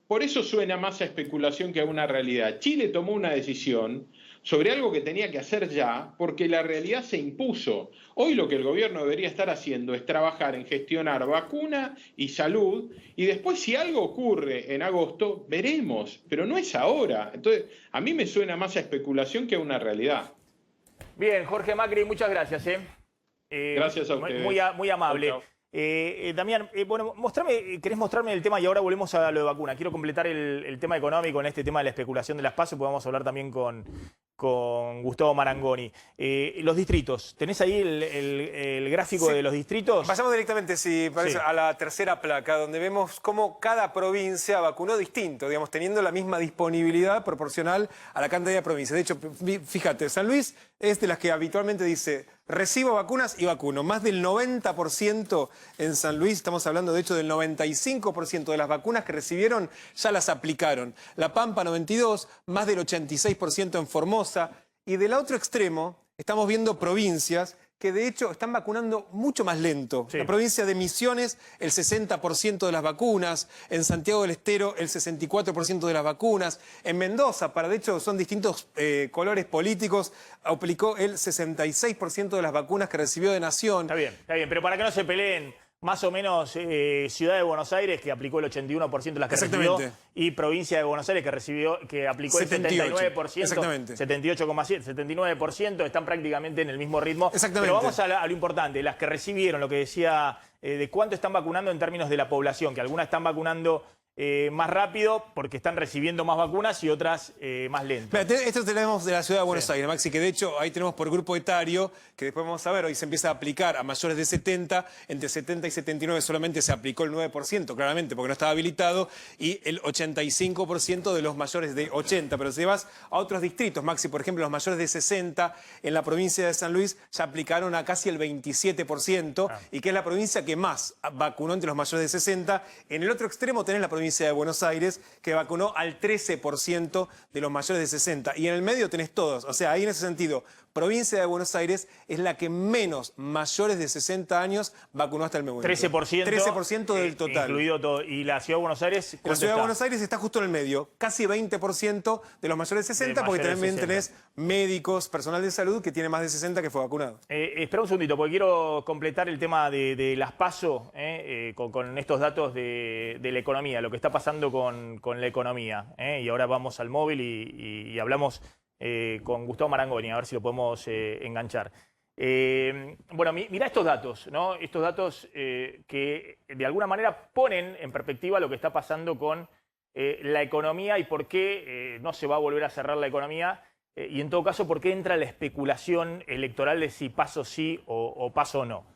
Por eso suena más a especulación que a una realidad. Chile tomó una decisión sobre algo que tenía que hacer ya, porque la realidad se impuso. Hoy lo que el gobierno debería estar haciendo es trabajar en gestionar vacuna y salud, y después si algo ocurre en agosto, veremos, pero no es ahora. Entonces, a mí me suena más a especulación que a una realidad.
Bien, Jorge Macri, muchas gracias.
Gracias a ustedes.
Muy amable. Chau. Damián, bueno, querés mostrarme el tema y ahora volvemos a lo de vacuna. Quiero completar el tema económico en este tema de la especulación de las PASO, porque vamos a hablar también con Gustavo Marangoni. Los distritos, ¿tenés ahí el gráfico de los distritos?
Pasamos directamente, si parece, a la tercera placa, donde vemos cómo cada provincia vacunó distinto, digamos, teniendo la misma disponibilidad proporcional a la cantidad de provincias. De hecho, fíjate, San Luis es de las que habitualmente dice, recibo vacunas y vacuno. Más del 90% en San Luis, estamos hablando de hecho del 95% de las vacunas que recibieron ya las aplicaron. La Pampa 92%, más del 86% en Formosa. Y del otro extremo estamos viendo provincias que de hecho están vacunando mucho más lento.
Sí.
La provincia de Misiones, el 60% de las vacunas. En Santiago del Estero, el 64% de las vacunas. En Mendoza, de hecho son distintos colores políticos, aplicó el 66% de las vacunas que recibió de Nación.
Está bien, pero para que no se peleen, más o menos Ciudad de Buenos Aires, que aplicó el 81% de las que recibió, y Provincia de Buenos Aires, que aplicó
78,
el 79%,
exactamente.
78,7%, 79%, están prácticamente en el mismo ritmo.
Exactamente.
Pero vamos a lo importante, las que recibieron, lo que decía, de cuánto están vacunando en términos de la población, que algunas están vacunando más rápido porque están recibiendo más vacunas y otras más lento.
Esto tenemos de la Ciudad de Buenos Aires, Maxi, que de hecho ahí tenemos por grupo etario, que después vamos a ver, hoy se empieza a aplicar a mayores de 70, entre 70 y 79 solamente se aplicó el 9%, claramente, porque no estaba habilitado, y el 85% de los mayores de 80. Pero si vas a otros distritos, Maxi, por ejemplo, los mayores de 60 en la provincia de San Luis ya aplicaron a casi el 27%, y que es la provincia que más vacunó entre los mayores de 60. En el otro extremo tenés la provincia de Buenos Aires, que vacunó al 13% de los mayores de 60. Y en el medio tenés todos. O sea, ahí en ese sentido, provincia de Buenos Aires es la que menos mayores de 60 años vacunó hasta el momento.
13%.
13% del total.
Incluido todo. ¿Y la Ciudad de Buenos Aires?
La Ciudad de Buenos Aires está justo en el medio. Casi 20% de los mayores de 60, porque también tenés médicos, personal de salud que tiene más de 60 que fue vacunado.
Espera un segundito, porque quiero completar el tema de las PASO con estos datos de la economía, lo que está pasando con la economía. Y ahora vamos al móvil y hablamos con Gustavo Marangoni, a ver si lo podemos enganchar. Bueno, mirá estos datos, ¿no? Estos datos que de alguna manera ponen en perspectiva lo que está pasando con la economía y por qué no se va a volver a cerrar la economía. Y en todo caso, ¿por qué entra la especulación electoral de si paso sí o paso no?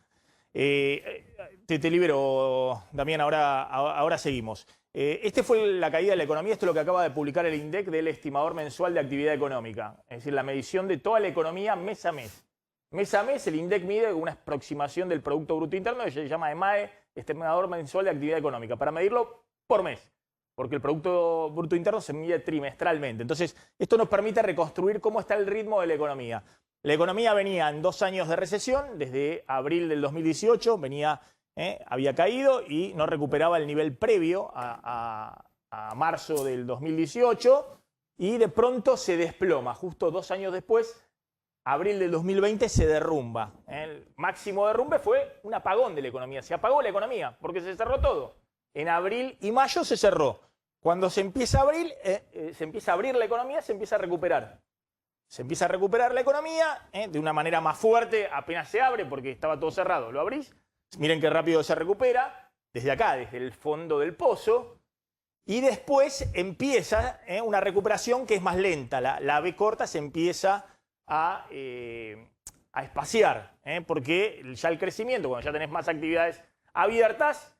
Te libero, Damián, ahora seguimos. Este fue la caída de la economía, esto es lo que acaba de publicar el INDEC del estimador mensual de actividad económica. Es decir, la medición de toda la economía mes a mes. Mes a mes el INDEC mide una aproximación del Producto Bruto Interno, que se llama EMAE, estimador mensual de actividad económica, para medirlo por mes. Porque el Producto Bruto Interno se mide trimestralmente. Entonces, esto nos permite reconstruir cómo está el ritmo de la economía. La economía venía en 2 años de recesión, desde abril del 2018, había caído y no recuperaba el nivel previo a marzo del 2018, y de pronto se desploma. Justo 2 años después, abril del 2020, se derrumba. El máximo derrumbe fue un apagón de la economía. Se apagó la economía porque se cerró todo. En abril y mayo se cerró. Cuando se empieza a abrir la economía, se empieza a recuperar. Se empieza a recuperar la economía de una manera más fuerte, apenas se abre porque estaba todo cerrado. Lo abrís, miren qué rápido se recupera, desde acá, desde el fondo del pozo, y después empieza una recuperación que es más lenta. La V corta se empieza a espaciar, porque ya el crecimiento, cuando ya tenés más actividades abiertas,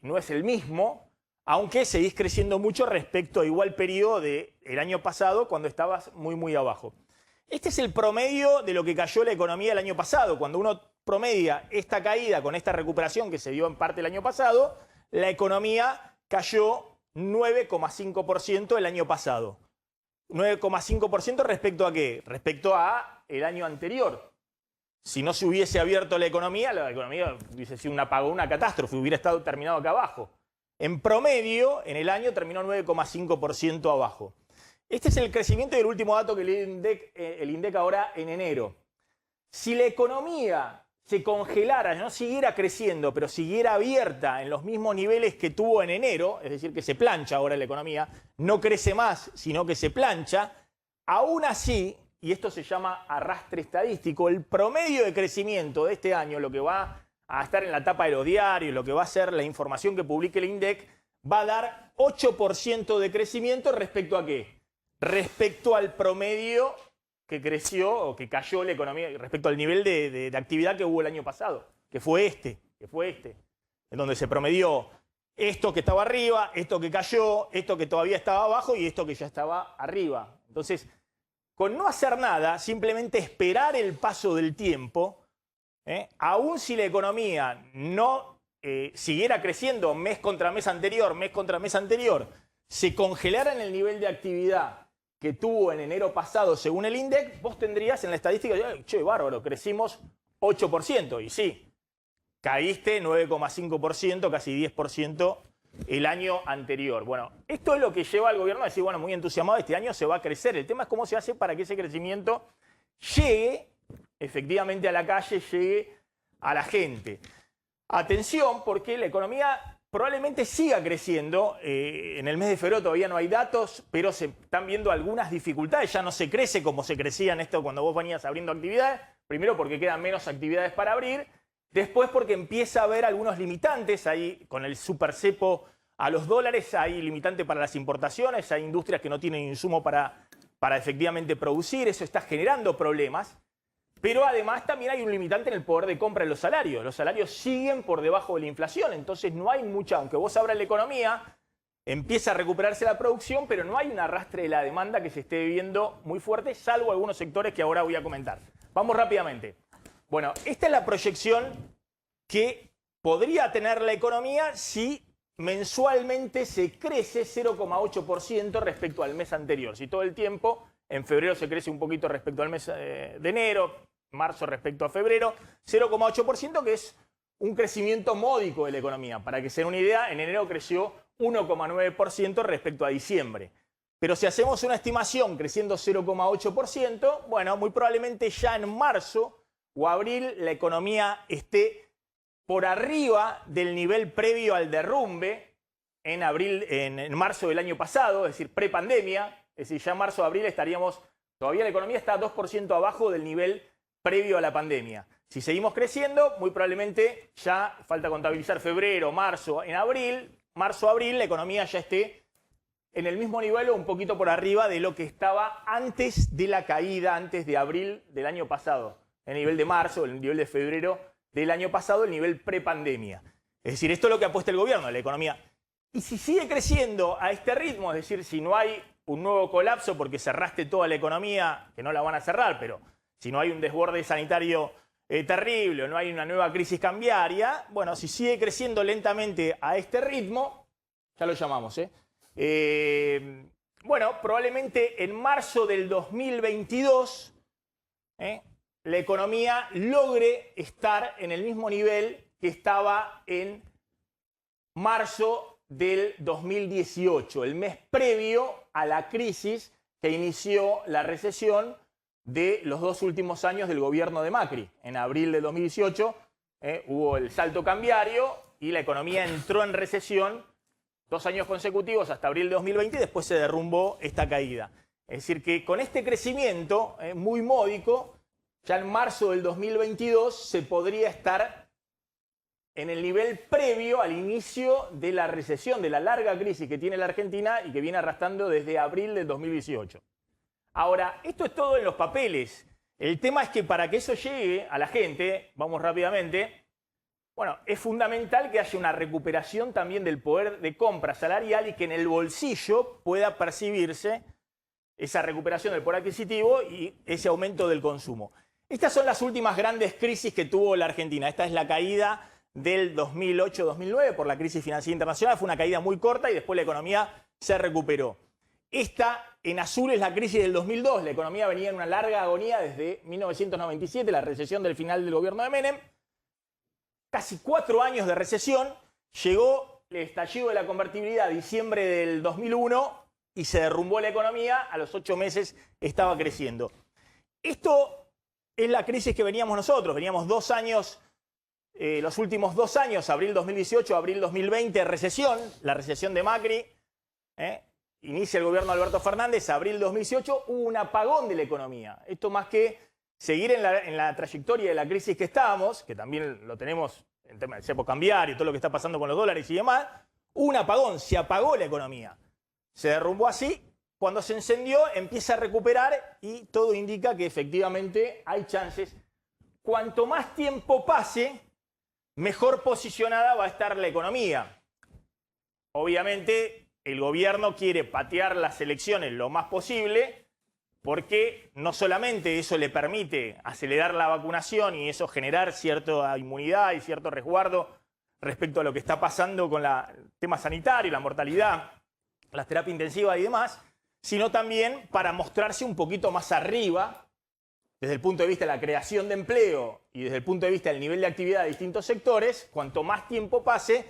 no es el mismo, aunque seguís creciendo mucho respecto a igual periodo del año pasado, cuando estabas muy, muy abajo. Este es el promedio de lo que cayó la economía el año pasado. Cuando uno promedia esta caída con esta recuperación que se dio en parte el año pasado, la economía cayó 9,5% el año pasado. 9,5% respecto a ¿qué? Respecto a el año anterior. Si no se hubiese abierto la economía hubiese sido un apagón, una catástrofe, hubiera estado terminado acá abajo. En promedio, en el año terminó 9,5% abajo. Este es el crecimiento y el último dato que el INDEC ahora en enero. Si la economía se congelara, no siguiera creciendo, pero siguiera abierta en los mismos niveles que tuvo en enero, es decir, que se plancha ahora la economía, no crece más, sino que se plancha, aún así, y esto se llama arrastre estadístico, el promedio de crecimiento de este año, lo que va a estar en la tapa de los diarios, lo que va a ser la información que publique el INDEC, va a dar 8% de crecimiento respecto a ¿qué? Respecto al promedio que creció o que cayó la economía, respecto al nivel de actividad que hubo el año pasado, que fue este, en donde se promedió esto que estaba arriba, esto que cayó, esto que todavía estaba abajo y esto que ya estaba arriba. Entonces, con no hacer nada, simplemente esperar el paso del tiempo, aún si la economía no siguiera creciendo mes contra mes anterior, se congelara en el nivel de actividad que tuvo en enero pasado según el INDEC, vos tendrías en la estadística, che, bárbaro, crecimos 8%, y sí, caíste 9,5%, casi 10% el año anterior. Bueno, esto es lo que lleva al gobierno a decir, bueno, muy entusiasmado, este año se va a crecer. El tema es cómo se hace para que ese crecimiento llegue efectivamente a la calle, llegue a la gente. Atención, porque la economía probablemente siga creciendo. En el mes de febrero todavía no hay datos, pero se están viendo algunas dificultades. Ya no se crece como se crecía en esto cuando vos venías abriendo actividades. Primero porque quedan menos actividades para abrir. Después porque empieza a haber algunos limitantes. Ahí con el supercepo a los dólares hay limitante para las importaciones. Hay industrias que no tienen insumo para efectivamente producir. Eso está generando problemas. Pero además también hay un limitante en el poder de compra de los salarios. Los salarios siguen por debajo de la inflación. Entonces no hay mucha, aunque vos abras la economía, empieza a recuperarse la producción, pero no hay un arrastre de la demanda que se esté viendo muy fuerte, salvo algunos sectores que ahora voy a comentar. Vamos rápidamente. Bueno, esta es la proyección que podría tener la economía si mensualmente se crece 0,8% respecto al mes anterior. Si todo el tiempo, en febrero se crece un poquito respecto al mes de enero, marzo respecto a febrero, 0,8%, que es un crecimiento módico de la economía. Para que se den una idea, en enero creció 1,9% respecto a diciembre. Pero si hacemos una estimación creciendo 0,8%, bueno, muy probablemente ya en marzo o abril la economía esté por arriba del nivel previo al derrumbe en marzo del año pasado, es decir, prepandemia. Es decir, ya en marzo o abril estaríamos, todavía la economía está 2% abajo del nivel previo a la pandemia. Si seguimos creciendo, muy probablemente ya falta contabilizar febrero, marzo, en abril, marzo-abril, la economía ya esté en el mismo nivel o un poquito por arriba de lo que estaba antes de la caída, antes de abril del año pasado. El nivel de marzo, el nivel de febrero del año pasado, el nivel prepandemia. Es decir, esto es lo que apuesta el gobierno, la economía. Y si sigue creciendo a este ritmo, es decir, si no hay un nuevo colapso porque cerraste toda la economía, que no la van a cerrar, pero si no hay un desborde sanitario terrible o no hay una nueva crisis cambiaria, bueno, si sigue creciendo lentamente a este ritmo, ya lo llamamos, bueno, probablemente en marzo del 2022 la economía logre estar en el mismo nivel que estaba en marzo del 2018, el mes previo a la crisis que inició la recesión de los 2 últimos años del gobierno de Macri. En abril de 2018 hubo el salto cambiario y la economía entró en recesión 2 años consecutivos hasta abril de 2020 y después se derrumbó esta caída. Es decir, que con este crecimiento muy módico, ya en marzo del 2022 se podría estar en el nivel previo al inicio de la recesión, de la larga crisis que tiene la Argentina y que viene arrastrando desde abril del 2018. Ahora, esto es todo en los papeles. El tema es que para que eso llegue a la gente, vamos rápidamente, bueno, es fundamental que haya una recuperación también del poder de compra salarial y que en el bolsillo pueda percibirse esa recuperación del poder adquisitivo y ese aumento del consumo. Estas son las últimas grandes crisis que tuvo la Argentina. Esta es la caída del 2008-2009 por la crisis financiera internacional. Fue una caída muy corta y después la economía se recuperó. Esta en azul es la crisis del 2002. La economía venía en una larga agonía desde 1997, la recesión del final del gobierno de Menem. Casi 4 años de recesión. Llegó el estallido de la convertibilidad diciembre del 2001 y se derrumbó la economía. A los 8 meses estaba creciendo. Esto es la crisis que veníamos nosotros. Veníamos 2 años, los últimos 2 años, abril 2018, abril 2020, recesión, la recesión de Macri. Inicia el gobierno de Alberto Fernández, abril 2018, hubo un apagón de la economía. Esto más que seguir en la trayectoria de la crisis que estábamos, que también lo tenemos en tema del cepo cambiario, todo lo que está pasando con los dólares y demás, hubo un apagón, se apagó la economía. Se derrumbó así, cuando se encendió empieza a recuperar y todo indica que efectivamente hay chances. Cuanto más tiempo pase, mejor posicionada va a estar la economía. Obviamente el gobierno quiere patear las elecciones lo más posible porque no solamente eso le permite acelerar la vacunación y eso generar cierta inmunidad y cierto resguardo respecto a lo que está pasando con el tema sanitario, la mortalidad, las terapias intensivas y demás, sino también para mostrarse un poquito más arriba desde el punto de vista de la creación de empleo y desde el punto de vista del nivel de actividad de distintos sectores. Cuanto más tiempo pase,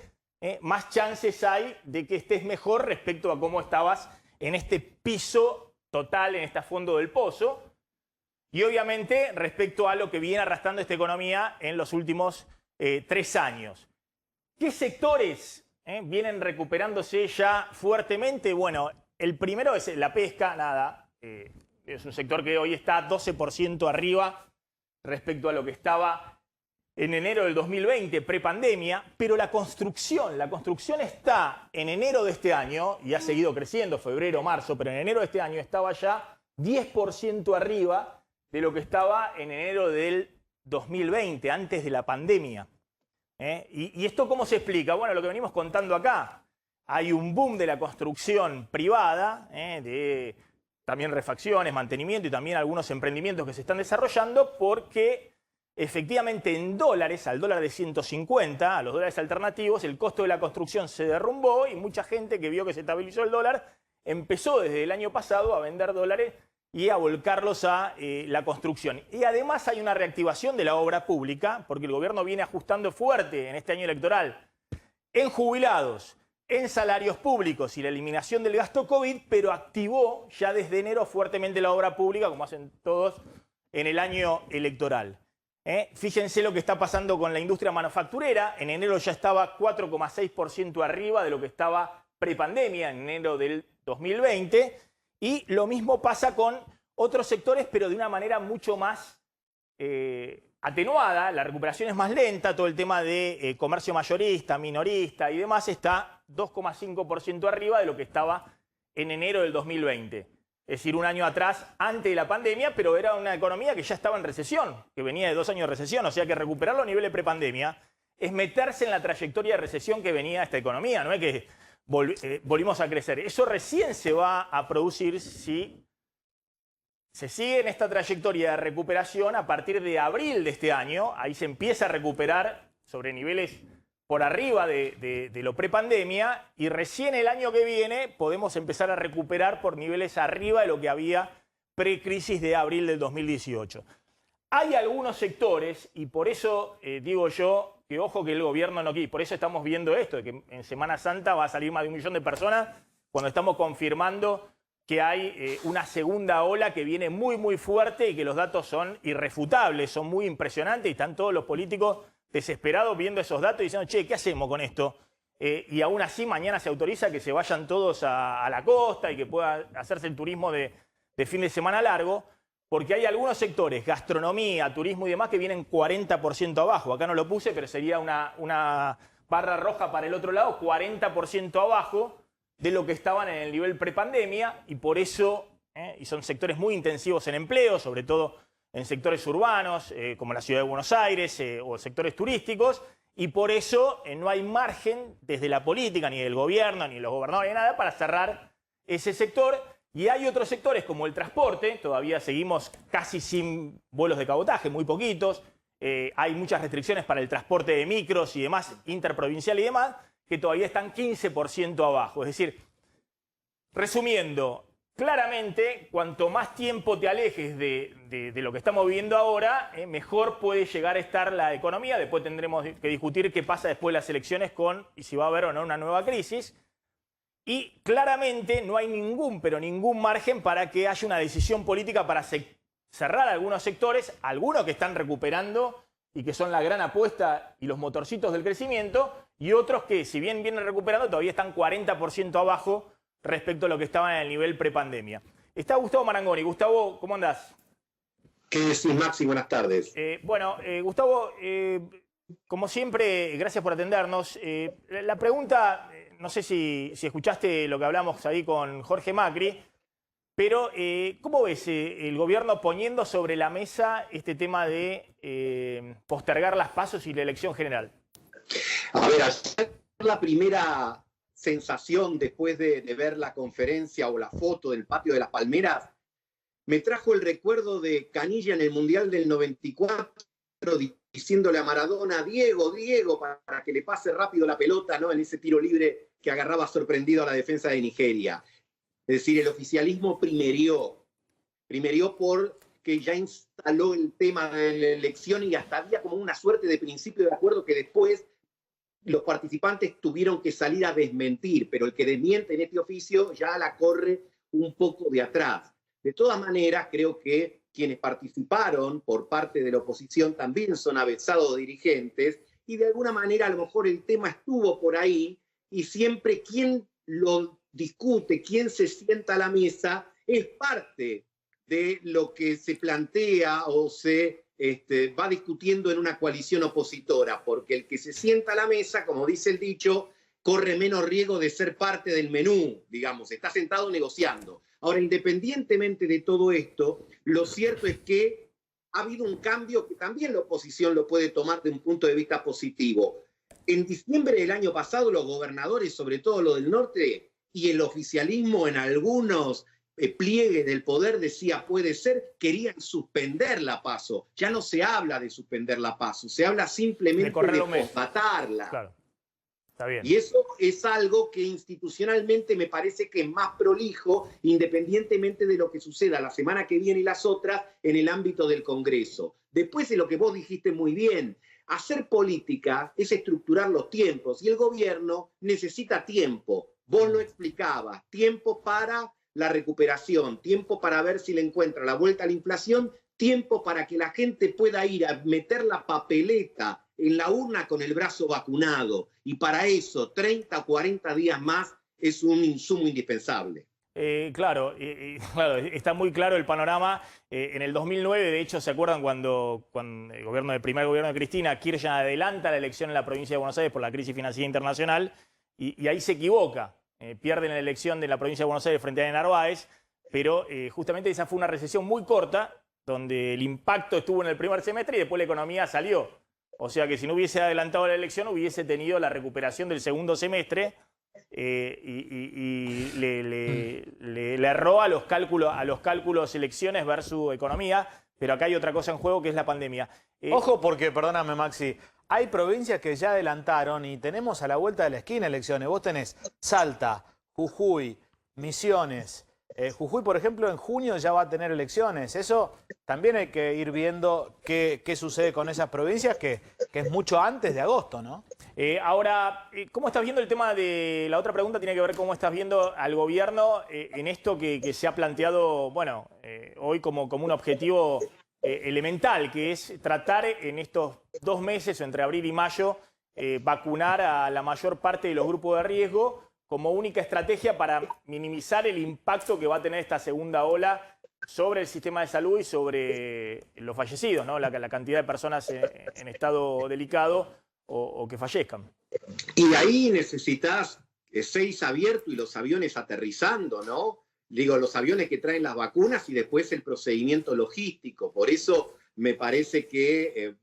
más chances hay de que estés mejor respecto a cómo estabas en este piso total, en este fondo del pozo. Y obviamente respecto a lo que viene arrastrando esta economía en los últimos 3 años. ¿Qué sectores vienen recuperándose ya fuertemente? Bueno, el primero es la pesca, nada. Es un sector que hoy está 12% arriba respecto a lo que estaba en enero del 2020, prepandemia, pero la construcción está en enero de este año, y ha seguido creciendo, febrero, marzo, pero en enero de este año estaba ya 10% arriba de lo que estaba en enero del 2020, antes de la pandemia. ¿Y esto cómo se explica? Bueno, lo que venimos contando acá. Hay un boom de la construcción privada, de también refacciones, mantenimiento y también algunos emprendimientos que se están desarrollando porque efectivamente en dólares, al dólar de 150, a los dólares alternativos, el costo de la construcción se derrumbó y mucha gente que vio que se estabilizó el dólar empezó desde el año pasado a vender dólares y a volcarlos a la construcción. Y además hay una reactivación de la obra pública porque el gobierno viene ajustando fuerte en este año electoral en jubilados, en salarios públicos y la eliminación del gasto COVID, pero activó ya desde enero fuertemente la obra pública, como hacen todos en el año electoral. Fíjense lo que está pasando con la industria manufacturera. En enero ya estaba 4,6% arriba de lo que estaba prepandemia, en enero del 2020. Y lo mismo pasa con otros sectores, pero de una manera mucho más atenuada. La recuperación es más lenta. Todo el tema de comercio mayorista, minorista y demás está 2,5% arriba de lo que estaba en enero del 2020. Es decir, un año atrás, antes de la pandemia, pero era una economía que ya estaba en recesión, que venía de 2 años de recesión. O sea que recuperar los niveles de prepandemia es meterse en la trayectoria de recesión que venía esta economía. No es que volvimos a crecer. Eso recién se va a producir si se sigue en esta trayectoria de recuperación a partir de abril de este año. Ahí se empieza a recuperar sobre niveles por arriba de lo prepandemia y recién el año que viene podemos empezar a recuperar por niveles arriba de lo que había precrisis de abril del 2018. Hay algunos sectores, y por eso digo yo que ojo que el gobierno no quiere, por eso estamos viendo esto, de que en Semana Santa va a salir más de 1 millón de personas, cuando estamos confirmando que hay una segunda ola que viene muy, muy fuerte y que los datos son irrefutables, son muy impresionantes y están todos los políticos desesperados viendo esos datos y diciendo, che, ¿qué hacemos con esto? Y aún así mañana se autoriza que se vayan todos a la costa y que pueda hacerse el turismo de fin de semana largo, porque hay algunos sectores, gastronomía, turismo y demás, que vienen 40% abajo. Acá no lo puse, pero sería una barra roja para el otro lado, 40% abajo de lo que estaban en el nivel prepandemia, y por eso, y son sectores muy intensivos en empleo, sobre todo en sectores urbanos, como la ciudad de Buenos Aires, o sectores turísticos, y por eso no hay margen desde la política, ni del gobierno, ni de los gobernadores, ni nada, para cerrar ese sector. Y hay otros sectores como el transporte, todavía seguimos casi sin vuelos de cabotaje, muy poquitos. Hay muchas restricciones para el transporte de micros y demás, interprovincial y demás, que todavía están 15% abajo. Es decir, resumiendo, claramente, cuanto más tiempo te alejes de lo que estamos viviendo ahora, mejor puede llegar a estar la economía. Después tendremos que discutir qué pasa después de las elecciones y si va a haber o no una nueva crisis. Y claramente no hay ningún margen para que haya una decisión política para cerrar algunos sectores, algunos que están recuperando y que son la gran apuesta y los motorcitos del crecimiento, y otros que, si bien vienen recuperando, todavía están 40% abajo respecto a lo que estaban en el nivel prepandemia. Está Gustavo Marangoni. Gustavo, ¿cómo andás?
¿Qué decís, Maxi? Buenas tardes.
Gustavo, como siempre, gracias por atendernos. La pregunta, no sé si escuchaste lo que hablamos ahí con Jorge Macri, pero ¿cómo ves el gobierno poniendo sobre la mesa este tema de postergar las PASO y la elección general?
A ver, ayer la primera sensación después de ver la conferencia o la foto del patio de las Palmeras me trajo el recuerdo de Canilla en el Mundial del 94, diciéndole a Maradona, Diego, para que le pase rápido la pelota, ¿no? En ese tiro libre que agarraba sorprendido a la defensa de Nigeria. Es decir, el oficialismo primerió porque ya instaló el tema de la elección y hasta había como una suerte de principio de acuerdo que después los participantes tuvieron que salir a desmentir, pero el que desmiente en este oficio ya la corre un poco de atrás. De todas maneras, creo que quienes participaron por parte de la oposición también son avesados dirigentes y de alguna manera a lo mejor el tema estuvo por ahí y siempre quien lo discute, quien se sienta a la mesa, es parte de lo que se plantea o se va discutiendo en una coalición opositora, porque el que se sienta a la mesa, como dice el dicho, corre menos riesgo de ser parte del menú, digamos, está sentado negociando. Ahora, independientemente de todo esto, lo cierto es que ha habido un cambio que también la oposición lo puede tomar de un punto de vista positivo. En diciembre del año pasado, los gobernadores, sobre todo los del norte, y el oficialismo en algunos pliegues del poder decía, puede ser, querían suspender la PASO. Ya no se habla de suspender la PASO, se habla simplemente de constatarla.
Claro. Está bien.
Y eso es algo que institucionalmente me parece que es más prolijo, independientemente de lo que suceda la semana que viene y las otras en el ámbito del Congreso. Después de lo que vos dijiste muy bien, hacer política es estructurar los tiempos y el gobierno necesita tiempo. Vos lo explicabas, tiempo para la recuperación, tiempo para ver si le encuentra la vuelta a la inflación, tiempo para que la gente pueda ir a meter la papeleta en la urna con el brazo vacunado. Y para eso, 30 o 40 días más es un insumo indispensable.
Claro, está muy claro el panorama. En el 2009, de hecho, ¿se acuerdan cuando el primer gobierno de Cristina, Kirchner adelanta la elección en la provincia de Buenos Aires por la crisis financiera internacional? Y ahí se equivoca. Pierden la elección de la provincia de Buenos Aires frente a Narváez, pero justamente esa fue una recesión muy corta, donde el impacto estuvo en el primer semestre y después la economía salió. O sea que si no hubiese adelantado la elección, hubiese tenido la recuperación del segundo semestre y le erró a los cálculos elecciones versus economía, pero acá hay otra cosa en juego que es la pandemia.
Ojo porque, perdóname Maxi, hay provincias que ya adelantaron y tenemos a la vuelta de la esquina elecciones. Vos tenés Salta, Jujuy, Misiones. Jujuy, por ejemplo, en junio ya va a tener elecciones. Eso también hay que ir viendo qué sucede con esas provincias, que es mucho antes de agosto, ¿no?
Ahora, ¿cómo estás viendo el tema de... La otra pregunta tiene que ver cómo estás viendo al gobierno en esto que se ha planteado, bueno, hoy como un objetivo elemental, que es tratar en estos 2 meses, o entre abril y mayo, vacunar a la mayor parte de los grupos de riesgo como única estrategia para minimizar el impacto que va a tener esta segunda ola sobre el sistema de salud y sobre los fallecidos, ¿no? La cantidad de personas en estado delicado o que fallezcan.
Y ahí necesitas 6 abiertos y los aviones aterrizando, ¿no? Digo, los aviones que traen las vacunas y después el procedimiento logístico. Por eso me parece que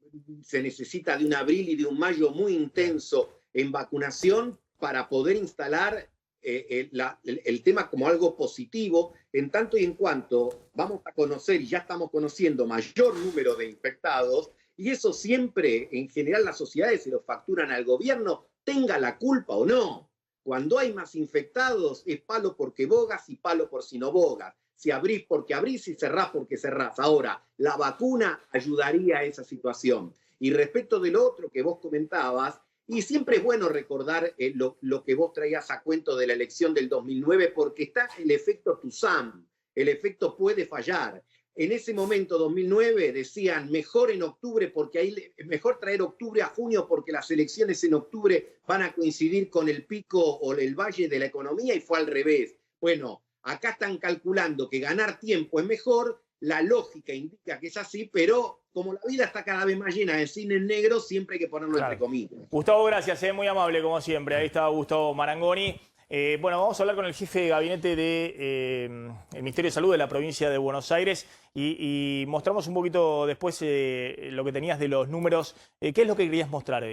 se necesita de un abril y de un mayo muy intenso en vacunación para poder instalar el tema como algo positivo, en tanto y en cuanto vamos a conocer, y ya estamos conociendo, mayor número de infectados, y eso siempre, en general, las sociedades se lo facturan al gobierno, tenga la culpa o no. Cuando hay más infectados, es palo porque bogas y palo por si no bogas. Si abrís porque abrís y cerrás porque cerrás. Ahora, la vacuna ayudaría a esa situación. Y respecto del otro que vos comentabas, y siempre es bueno recordar lo que vos traías a cuento de la elección del 2009, porque está el efecto Tuzán, el efecto puede fallar. En ese momento, 2009, decían mejor en octubre, porque ahí mejor traer octubre a junio, porque las elecciones en octubre van a coincidir con el pico o el valle de la economía, y fue al revés. Bueno, acá están calculando que ganar tiempo es mejor, la lógica indica que es así, pero como la vida está cada vez más llena de cine negro, siempre hay que ponerlo entre comillas.
Gustavo, gracias, muy amable como siempre. Ahí estaba Gustavo Marangoni. Bueno, vamos a hablar con el jefe de gabinete del Ministerio de Salud de la provincia de Buenos Aires y mostramos un poquito después lo que tenías de los números. ¿Qué es lo que querías mostrar,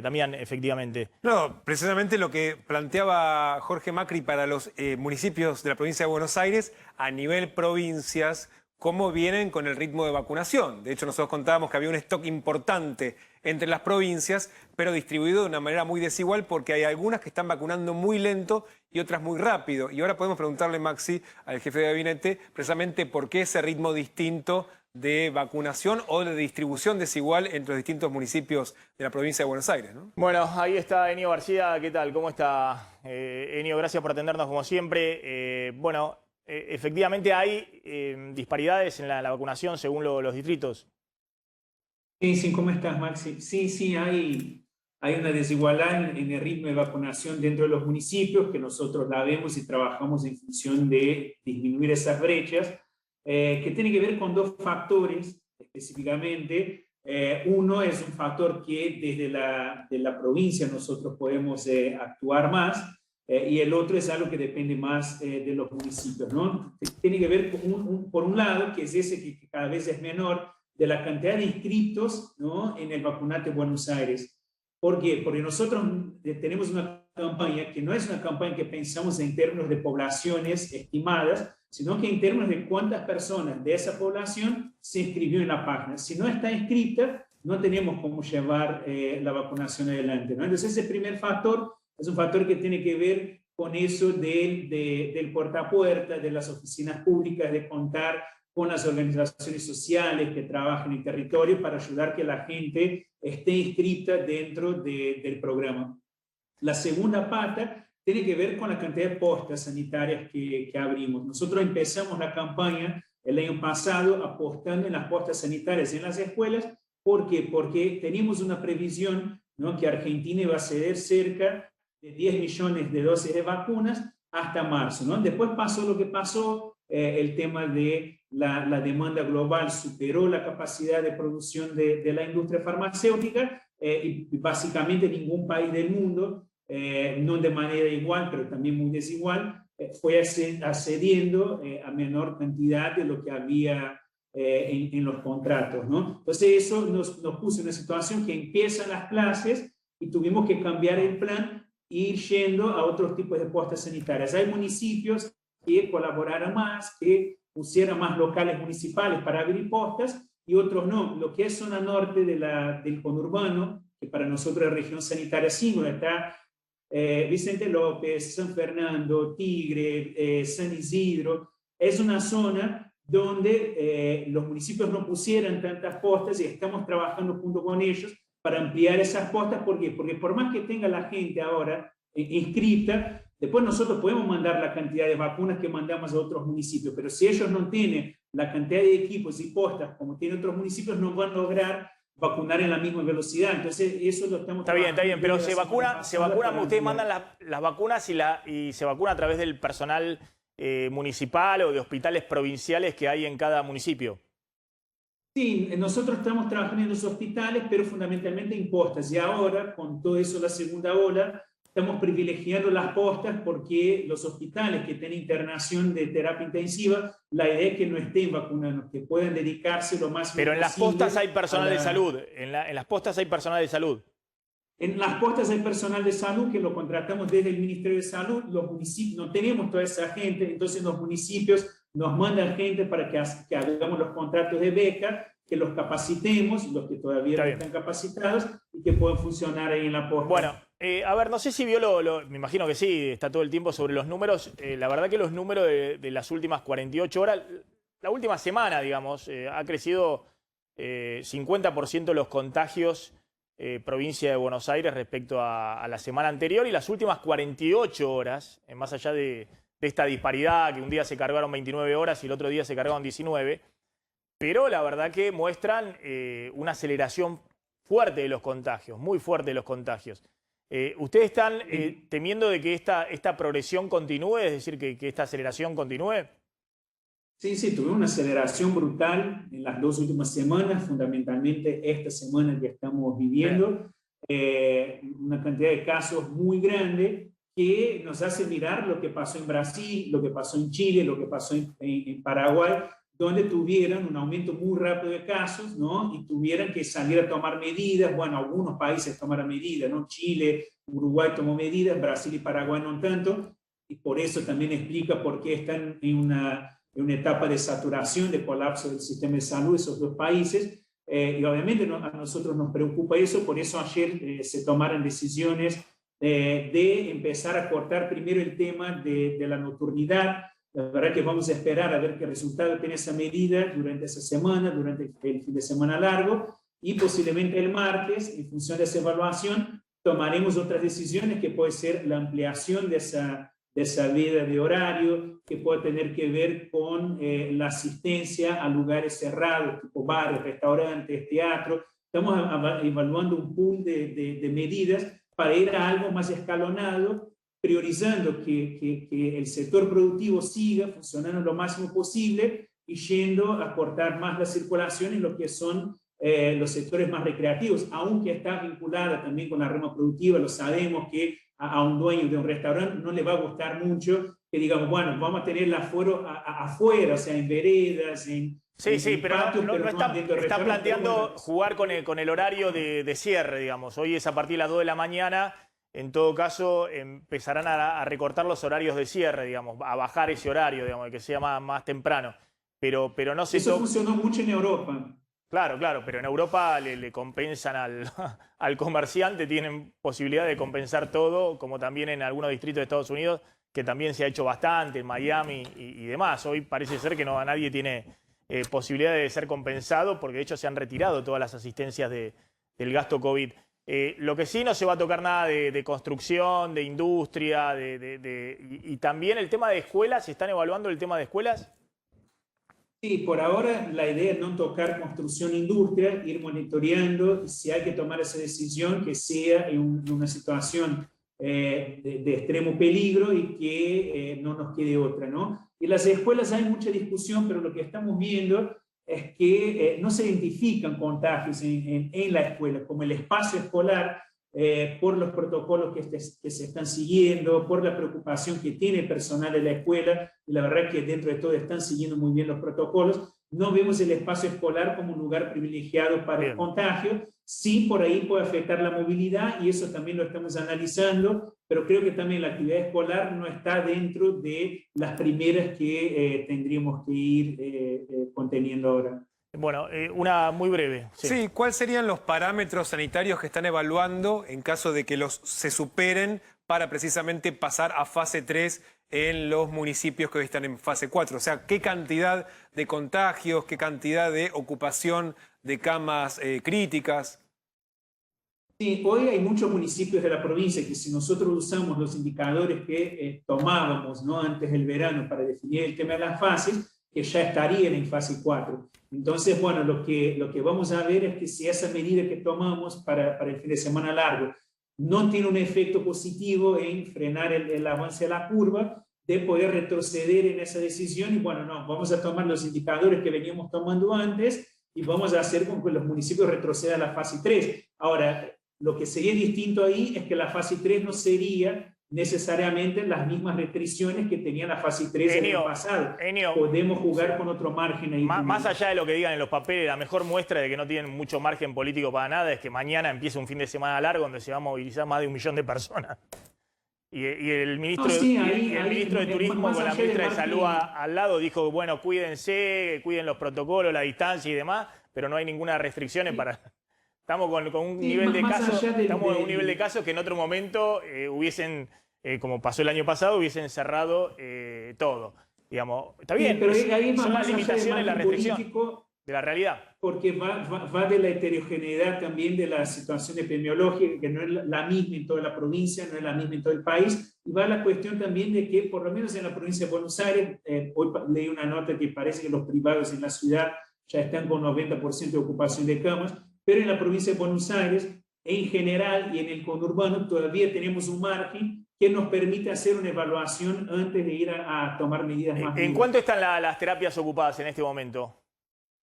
Damián, efectivamente?
No, precisamente lo que planteaba Jorge Macri para los municipios de la provincia de Buenos Aires a nivel provincias, cómo vienen con el ritmo de vacunación. De hecho, nosotros contábamos que había un stock importante entre las provincias, pero distribuido de una manera muy desigual porque hay algunas que están vacunando muy lento y otras muy rápido. Y ahora podemos preguntarle, Maxi, al jefe de gabinete, precisamente por qué ese ritmo distinto de vacunación o de distribución desigual entre los distintos municipios de la provincia de Buenos Aires, ¿no?
Bueno, ahí está Enio García. ¿Qué tal? ¿Cómo está, Enio? Gracias por atendernos como siempre. Efectivamente hay disparidades en la vacunación según los distritos.
Sí, ¿cómo estás, Maxi? Sí, hay una desigualdad en el ritmo de vacunación dentro de los municipios, que nosotros la vemos y trabajamos en función de disminuir esas brechas, que tiene que ver con dos factores específicamente. Uno es un factor que desde la provincia nosotros podemos actuar más, y el otro es algo que depende más de los municipios, ¿no? Tiene que ver por un lado, que es ese que cada vez es menor, de la cantidad de inscritos, ¿no?, en el Vacunate Buenos Aires. ¿Por qué? Porque nosotros tenemos una campaña que no es una campaña que pensamos en términos de poblaciones estimadas, sino que en términos de cuántas personas de esa población se inscribió en la página. Si no está inscrita, no tenemos cómo llevar la vacunación adelante, ¿no? Entonces ese primer factor es un factor que tiene que ver con eso del puerta a puerta, de las oficinas públicas, de contar con las organizaciones sociales que trabajan en el territorio para ayudar que la gente esté inscrita dentro del programa. La segunda pata tiene que ver con la cantidad de postas sanitarias que abrimos. Nosotros empezamos la campaña el año pasado apostando en las postas sanitarias en las escuelas. ¿Por qué? Porque teníamos una previsión, ¿no?, que Argentina iba a ceder cerca de 10 millones de dosis de vacunas hasta marzo, ¿no? Después pasó lo que pasó, el tema de la demanda global superó la capacidad de producción de la industria farmacéutica, y básicamente ningún país del mundo, no de manera igual, pero también muy desigual, fue accediendo a menor cantidad de lo que había en los contratos, ¿no? Entonces eso nos puso en una situación que empiezan las clases y tuvimos que cambiar el plan e ir yendo a otros tipos de postas sanitarias. Hay municipios que colaboraron más, que pusieron más locales municipales para abrir postas y otros no. Lo que es zona norte del conurbano, que para nosotros es región sanitaria 5, donde está Vicente López, San Fernando, Tigre, San Isidro, es una zona donde los municipios no pusieran tantas postas y estamos trabajando junto con ellos para ampliar esas postas. ¿Por qué? Porque por más que tenga la gente ahora inscrita, después nosotros podemos mandar la cantidad de vacunas que mandamos a otros municipios, pero si ellos no tienen la cantidad de equipos y postas como tienen otros municipios, no van a lograr vacunar en la misma velocidad. Entonces eso lo estamos...
Está bien, pero se vacunan, ustedes mandan las vacunas y se vacuna a través del personal municipal o de hospitales provinciales que hay en cada municipio.
Sí, nosotros estamos trabajando en los hospitales, pero fundamentalmente en postas. Y ahora, con todo eso, la segunda ola, estamos privilegiando las postas porque los hospitales que tienen internación de terapia intensiva, la idea es que no estén vacunando, que puedan dedicarse lo más
Pero en las postas hay personal de salud. En las postas hay personal de salud.
En las postas hay personal de salud que lo contratamos desde el Ministerio de Salud. Los municipios no tenemos toda esa gente, entonces los municipios nos mandan gente para que hagamos los contratos de beca, que los capacitemos, los que todavía no están capacitados, y que puedan funcionar ahí en la posta.
Bueno, a ver, no sé si vio me imagino que sí, está todo el tiempo sobre los números. La verdad que los números de las últimas 48 horas, la última semana, digamos, ha crecido 50% los contagios provincia de Buenos Aires respecto a la semana anterior, y las últimas 48 horas, más allá de esta disparidad, que un día se cargaron 29 horas y el otro día se cargaron 19, pero la verdad que muestran una aceleración fuerte de los contagios, muy fuerte de los contagios. ¿Ustedes están temiendo de que esta progresión continúe, es decir, que esta aceleración continúe?
Sí, tuvimos una aceleración brutal en las dos últimas semanas, fundamentalmente esta semana que estamos viviendo, una cantidad de casos muy grande que nos hace mirar lo que pasó en Brasil, lo que pasó en Chile, lo que pasó en Paraguay, donde tuvieron un aumento muy rápido de casos, ¿no? Y tuvieran que salir a tomar medidas. Bueno, algunos países tomaron medidas, ¿no? Chile, Uruguay tomó medidas, Brasil y Paraguay no tanto, y por eso también explica por qué están en en una etapa de saturación, de colapso del sistema de salud, esos dos países. Y obviamente a nosotros nos preocupa eso, por eso ayer se tomaron decisiones de empezar a cortar primero el tema de la nocturnidad. La verdad que vamos a esperar a ver qué resultado tiene esa medida durante esa semana, durante el fin de semana largo, y posiblemente el martes, en función de esa evaluación, tomaremos otras decisiones que puede ser la ampliación de esa veda de horario, que puede tener que ver con la asistencia a lugares cerrados, tipo bares, restaurantes, teatro. Estamos evaluando un pool de medidas para ir a algo más escalonado, priorizando que el sector productivo siga funcionando lo máximo posible y yendo a cortar más la circulación en lo que son los sectores más recreativos, aunque está vinculada también con la rama productiva. Lo sabemos que a un dueño de un restaurante no le va a gustar mucho que digamos, bueno, vamos a tener el aforo afuera, o sea, en veredas, en
pero
patios,
no está planteando jugar con el horario de cierre, digamos. Hoy es a partir de las 2 de la mañana. En todo caso, empezarán a recortar los horarios de cierre, digamos, a bajar ese horario, digamos, que sea más temprano. Pero no se
Eso funcionó mucho en Europa.
Claro, pero en Europa le compensan al comerciante, tienen posibilidad de compensar todo, como también en algunos distritos de Estados Unidos, que también se ha hecho bastante, en Miami y demás. Hoy parece ser que nadie tiene posibilidad de ser compensado, porque de hecho se han retirado todas las asistencias del gasto COVID. Lo que sí, no se va a tocar nada de construcción, de industria, y también el tema de escuelas. ¿Se están evaluando el tema de escuelas?
Sí, por ahora la idea es no tocar construcción e industria, ir monitoreando, y si hay que tomar esa decisión, que sea en una situación de extremo peligro y que no nos quede otra, ¿no? En las escuelas hay mucha discusión, pero lo que estamos viendo es que no se identifican contagios en la escuela, como el espacio escolar, por los protocolos que se están siguiendo, por la preocupación que tiene el personal de la escuela, y la verdad que dentro de todo están siguiendo muy bien los protocolos. No vemos el espacio escolar como un lugar privilegiado para el contagio. Sí, por ahí puede afectar la movilidad, y eso también lo estamos analizando, pero creo que también la actividad escolar no está dentro de las primeras que tendríamos que ir conteniendo ahora.
Bueno, una muy breve.
Sí, ¿cuáles serían los parámetros sanitarios que están evaluando en caso de que se superen para precisamente pasar a fase 3 en los municipios que hoy están en fase 4? O sea, ¿qué cantidad de contagios, qué cantidad de ocupación de camas críticas?
Sí, hoy hay muchos municipios de la provincia que si nosotros usamos los indicadores que tomábamos, ¿no?, antes del verano para definir el tema de las fases, que ya estarían en fase 4. Entonces, bueno, lo que vamos a ver es que si esa medida que tomamos para el fin de semana largo no tiene un efecto positivo en frenar el avance de la curva, de poder retroceder en esa decisión y bueno, no, vamos a tomar los indicadores que veníamos tomando antes y vamos a hacer con que los municipios retrocedan a la fase 3. Ahora, lo que sería distinto ahí es que la fase 3 no sería necesariamente las mismas restricciones que tenía la fase 3 el año pasado. Podemos jugar con otro margen ahí.
Más allá de lo que digan en los papeles, la mejor muestra de que no tienen mucho margen político para nada es que mañana empieza un fin de semana largo donde se va a movilizar más de 1 millón de personas. Y el ministro, el ministro de Turismo con la ministra de Salud al lado dijo, bueno, cuídense, cuiden los protocolos, la distancia y demás, pero no hay ninguna restricción para... Estamos con un nivel de casos, estamos en un nivel de casos que en otro momento hubiesen, como pasó el año pasado, hubiesen cerrado todo. Digamos, está bien,
pero ahí
son las limitaciones, la restricción de la realidad.
Porque va de la heterogeneidad también de la situación epidemiológica, que no es la misma en toda la provincia, no es la misma en todo el país, y va la cuestión también de que, por lo menos en la provincia de Buenos Aires, hoy leí una nota que parece que los privados en la ciudad ya están con 90% de ocupación de camas, pero en la provincia de Buenos Aires, en general y en el conurbano, todavía tenemos un margen que nos permite hacer una evaluación antes de ir a tomar medidas más.
¿En cuánto están las terapias ocupadas en este momento?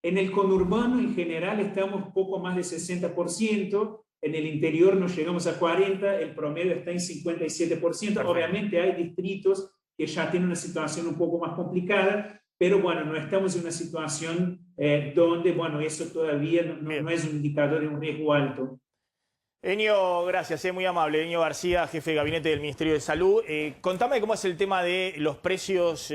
En el conurbano, en general, estamos poco más de 60%. En el interior nos llegamos a 40%, el promedio está en 57%. Perfecto. Obviamente hay distritos que ya tienen una situación un poco más complicada, pero bueno, no estamos en una situación donde, bueno, eso todavía no es un indicador de un riesgo alto.
Enio, gracias, muy amable. Enio García, jefe de gabinete del Ministerio de Salud. Contame cómo es el tema de los precios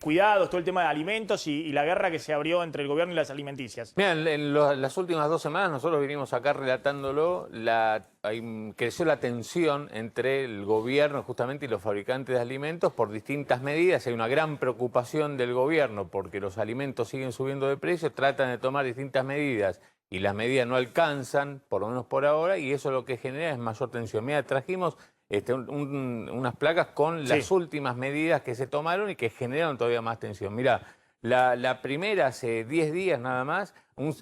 cuidados, todo el tema de alimentos y la guerra que se abrió entre el gobierno y las alimenticias.
Mira, las últimas 2 semanas nosotros vinimos acá relatándolo, creció la tensión entre el gobierno justamente y los fabricantes de alimentos por distintas medidas. Hay una gran preocupación del gobierno porque los alimentos siguen subiendo de precio, tratan de tomar distintas medidas y las medidas no alcanzan, por lo menos por ahora, y eso lo que genera es mayor tensión. Mira, trajimos unas placas con las últimas medidas que se tomaron y que generaron todavía más tensión. Mira, la primera hace 10 días nada más,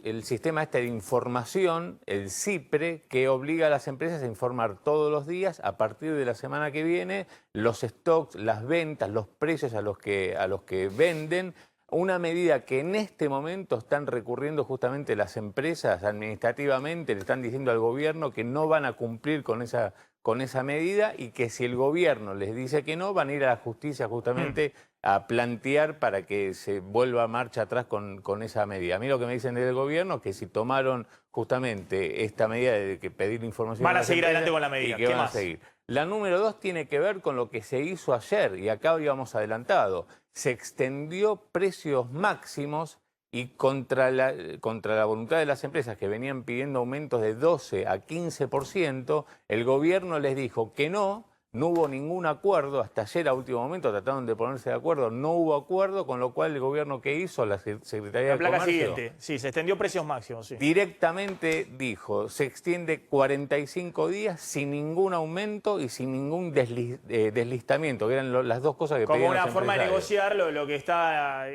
el sistema de información, el CIPRE, que obliga a las empresas a informar todos los días, a partir de la semana que viene, los stocks, las ventas, los precios a los que venden. Una medida que en este momento están recurriendo justamente las empresas administrativamente, le están diciendo al gobierno que no van a cumplir con esa medida y que si el gobierno les dice que no, van a ir a la justicia justamente a plantear para que se vuelva a marcha atrás con esa medida. A mí lo que me dicen desde el gobierno es que si tomaron justamente esta medida de que pedir información...
Van a seguir adelante con la medida.
¿Qué van a seguir? La número 2 tiene que ver con lo que se hizo ayer, y acá habíamos adelantado. Se extendió precios máximos y contra la voluntad de las empresas que venían pidiendo aumentos de 12 a 15%, el gobierno les dijo que no hubo ningún acuerdo, hasta ayer a último momento trataron de ponerse de acuerdo, no hubo acuerdo, con lo cual el gobierno que hizo, la Secretaría de Comercio...
siguiente, sí, se extendió precios máximos. Sí.
Directamente dijo, se extiende 45 días sin ningún aumento y sin ningún deslistamiento, que eran las dos cosas que pedían los
empresarios. Como una forma de negociar lo que está...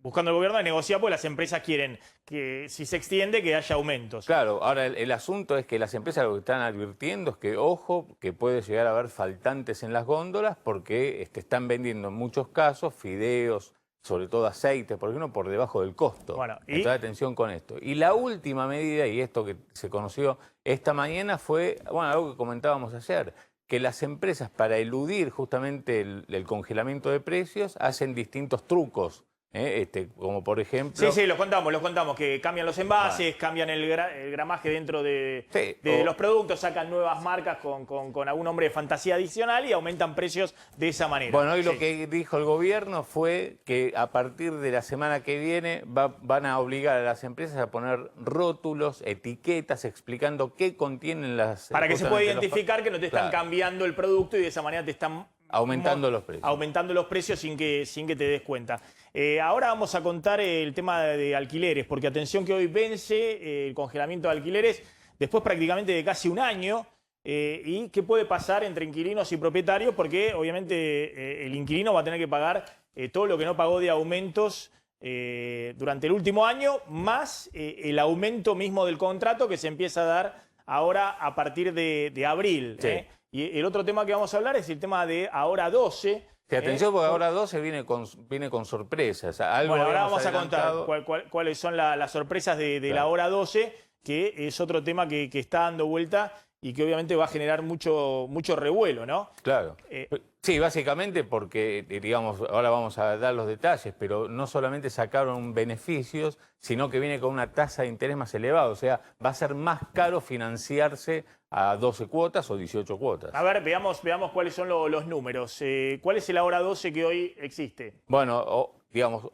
buscando el gobierno de negociar, porque las empresas quieren que si se extiende que haya aumentos.
Claro, ahora el asunto es que las empresas lo que están advirtiendo es que, ojo, que puede llegar a haber faltantes en las góndolas porque están vendiendo en muchos casos fideos, sobre todo aceites, por ejemplo, por debajo del costo.
Bueno,
entonces, atención con esto. Y la última medida, y esto que se conoció esta mañana, fue algo que comentábamos ayer, que las empresas para eludir justamente el congelamiento de precios hacen distintos trucos. Como por ejemplo...
Sí, los contamos, que cambian los envases, cambian el gramaje dentro de los productos, sacan nuevas marcas con algún nombre de fantasía adicional y aumentan precios de esa manera.
Bueno, hoy lo que dijo el gobierno fue que a partir de la semana que viene van a obligar a las empresas a poner rótulos, etiquetas, explicando qué contienen las...
Para que se pueda identificar que no te están cambiando el producto y de esa manera te están...
Aumentando los precios.
Aumentando los precios sin que te des cuenta. Ahora vamos a contar el tema de alquileres, porque atención que hoy vence el congelamiento de alquileres después prácticamente de casi un año. ¿Y qué puede pasar entre inquilinos y propietarios? Porque obviamente el inquilino va a tener que pagar todo lo que no pagó de aumentos durante el último año, más el aumento mismo del contrato que se empieza a dar ahora a partir de abril.
Sí.
Y el otro tema que vamos a hablar es el tema de Ahora 12.
Sí, atención, porque Ahora 12 viene con sorpresas.
Bueno, ahora vamos a contar cuáles son las sorpresas de la Hora 12, que es otro tema que está dando vuelta y que obviamente va a generar mucho revuelo, ¿no?
Claro. Sí, básicamente porque, digamos, ahora vamos a dar los detalles, pero no solamente sacaron beneficios, sino que viene con una tasa de interés más elevada. O sea, va a ser más caro financiarse a 12 cuotas o 18 cuotas.
A ver, veamos cuáles son los números. ¿Cuál es el Ahora 12 que hoy existe?
Bueno, digamos,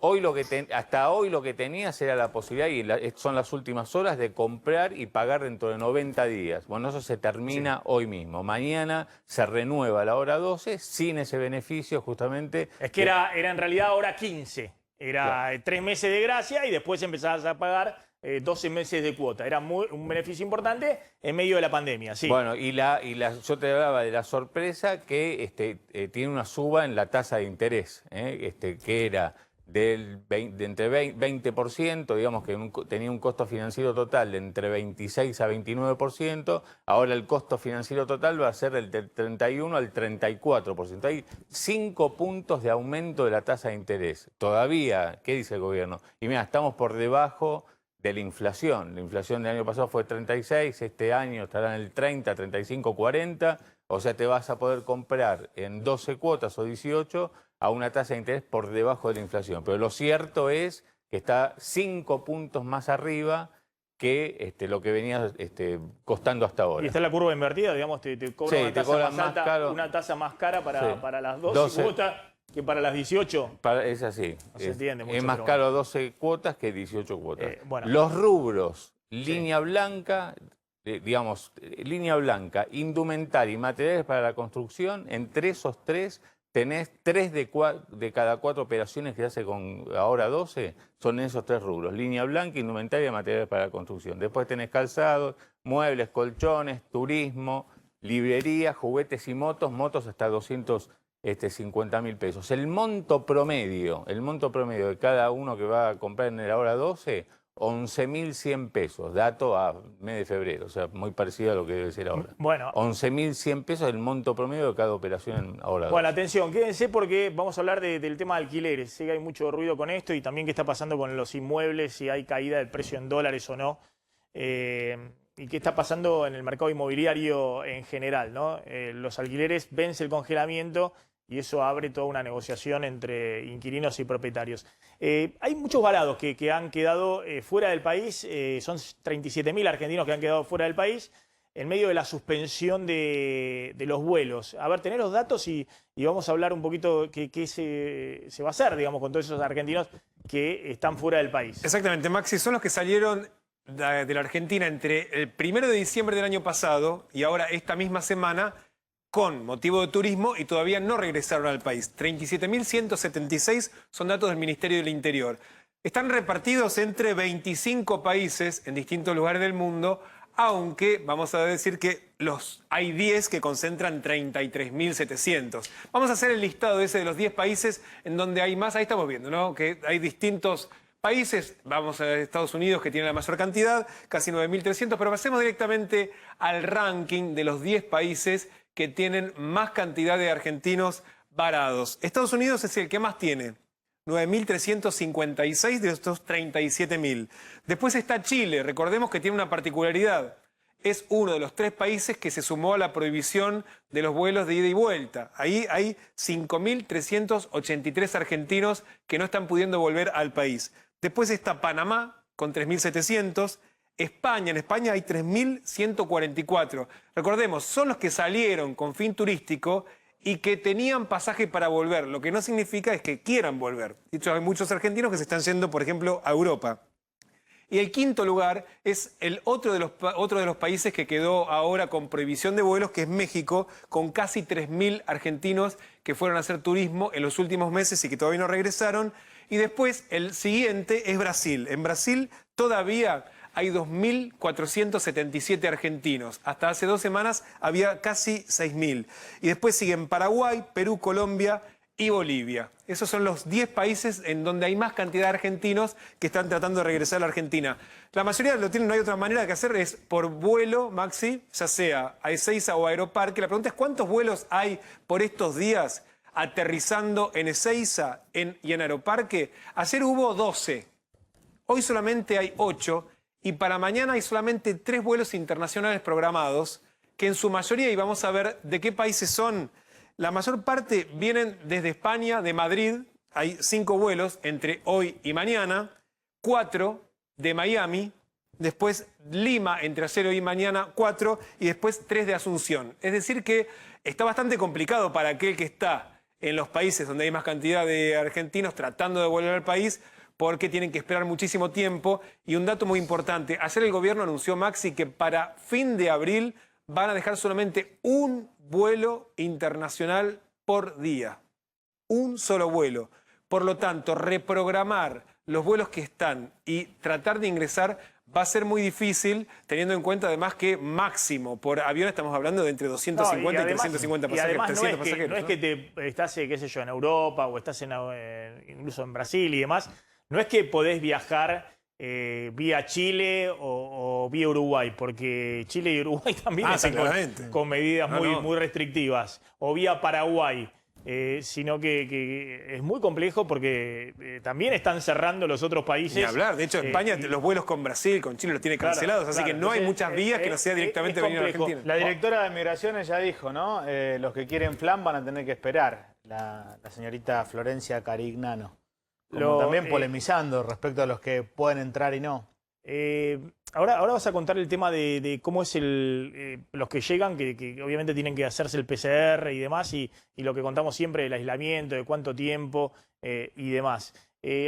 hasta hoy lo que tenías era la posibilidad, y son las últimas horas, de comprar y pagar dentro de 90 días. Bueno, eso se termina hoy mismo. Mañana se renueva la Hora 12 sin ese beneficio justamente.
Es que era en realidad Hora 15. Era 3 meses de gracia y después empezabas a pagar 12 meses de cuota. Era un beneficio importante en medio de la pandemia. Sí.
Bueno, yo te hablaba de la sorpresa que tiene una suba en la tasa de interés, que era de entre 20%, digamos que tenía un costo financiero total de entre 26 a 29%, ahora el costo financiero total va a ser del 31 al 34%. Hay 5 puntos de aumento de la tasa de interés. Todavía, ¿qué dice el gobierno? Y mira, estamos por debajo de la inflación. La inflación del año pasado fue 36, este año estará en el 30, 35, 40, o sea, te vas a poder comprar en 12 cuotas o 18 a una tasa de interés por debajo de la inflación. Pero lo cierto es que está 5 puntos más arriba que lo que venía costando hasta ahora.
Y está la curva invertida, digamos, te cobra una tasa más cara para las 12 cuotas que para las 18.
Es así.
No se entiende mucho,
es más
pero
caro 12 cuotas que 18 cuotas.
Bueno.
Los rubros, línea blanca, digamos, línea blanca, indumentaria y materiales para la construcción, entre esos tres tenés 3 de cada 4 operaciones que hace con ahora 12, son esos 3 rubros. Línea blanca, indumentaria y materiales para la construcción. Después tenés calzado, muebles, colchones, turismo, librería, juguetes y motos hasta 250.000 pesos. El monto promedio de cada uno que va a comprar en el ahora 12, 11.100 pesos, dato a mes de febrero, o sea, muy parecido a lo que debe ser ahora.
Bueno.
11.100 pesos el monto promedio de cada operación en ahora 12.
Bueno, atención, quédense porque vamos a hablar del tema de alquileres. Sé que hay mucho ruido con esto y también qué está pasando con los inmuebles, si hay caída del precio en dólares o no. Y qué está pasando en el mercado inmobiliario en general, ¿no? Los alquileres vence el congelamiento y eso abre toda una negociación entre inquilinos y propietarios. Hay muchos varados que han quedado fuera del país, son 37.000 argentinos que han quedado fuera del país en medio de la suspensión de los vuelos. A ver, tener los datos y vamos a hablar un poquito qué se va a hacer, digamos, con todos esos argentinos que están fuera del país.
Exactamente, Maxi, son los que salieron de la Argentina entre el 1 de diciembre del año pasado y ahora esta misma semana con motivo de turismo y todavía no regresaron al país. 37.176 son datos del Ministerio del Interior. Están repartidos entre 25 países en distintos lugares del mundo, aunque vamos a decir que hay 10 que concentran 33.700. Vamos a hacer el listado ese de los 10 países en donde hay más. Ahí estamos viendo, ¿no? Que hay distintos países. Vamos a Estados Unidos, que tiene la mayor cantidad, casi 9.300, pero pasemos directamente al ranking de los 10 países que tienen más cantidad de argentinos varados. Estados Unidos es el que más tiene, 9.356 de estos 37.000. Después está Chile, recordemos que tiene una particularidad. Es uno de los 3 países que se sumó a la prohibición de los vuelos de ida y vuelta. Ahí hay 5.383 argentinos que no están pudiendo volver al país. Después está Panamá, con 3.700. España, en España hay 3.144. Recordemos, son los que salieron con fin turístico y que tenían pasaje para volver. Lo que no significa es que quieran volver. De hecho, hay muchos argentinos que se están yendo, por ejemplo, a Europa. Y el quinto lugar es el otro de los países que quedó ahora con prohibición de vuelos, que es México, con casi 3.000 argentinos que fueron a hacer turismo en los últimos meses y que todavía no regresaron. Y después, el siguiente es Brasil. En Brasil todavía hay 2.477 argentinos. Hasta hace 2 semanas había casi 6.000. Y después siguen Paraguay, Perú, Colombia y Bolivia. Esos son los 10 países en donde hay más cantidad de argentinos que están tratando de regresar a la Argentina. La mayoría lo tienen, no hay otra manera que hacer, es por vuelo, Maxi, ya sea a Ezeiza o a Aeroparque. La pregunta es, ¿cuántos vuelos hay por estos días aterrizando en Ezeiza y en Aeroparque? Ayer hubo 12, hoy solamente hay 8 y para mañana hay solamente 3 vuelos internacionales programados, que en su mayoría, y vamos a ver de qué países son, la mayor parte vienen desde España, de Madrid, hay 5 vuelos entre hoy y mañana, 4 de Miami, después Lima entre ayer y mañana 4 y después 3 de Asunción. Es decir que está bastante complicado para aquel que está en los países donde hay más cantidad de argentinos tratando de volver al país, porque tienen que esperar muchísimo tiempo. Y un dato muy importante, ayer el gobierno anunció, Maxi, que para fin de abril van a dejar solamente un vuelo internacional por día. Un solo vuelo. Por lo tanto, reprogramar los vuelos que están y tratar de ingresar va a ser muy difícil, teniendo en cuenta además que máximo por avión estamos hablando de entre 250 y 350 pasajeros.
Y además
300 pasajeros,
no es que te estás, qué sé yo, en Europa o estás incluso en Brasil y demás. No es que podés viajar vía Chile o vía Uruguay, porque Chile y Uruguay también están con medidas muy restrictivas. O vía Paraguay. Sino que es muy complejo porque también están cerrando los otros países.
Ni hablar, de hecho España los vuelos con Brasil, con Chile los tiene cancelados, así que no hay muchas vías que no sea directamente venir a Argentina.
La directora de Migraciones ya dijo, ¿no? Los que quieren flan van a tener que esperar, la señorita Florencia Carignano. También polemizando respecto a los que pueden entrar y no.
Ahora vas a contar el tema de cómo es los que llegan, que obviamente tienen que hacerse el PCR y demás, y lo que contamos siempre del aislamiento, de cuánto tiempo y demás.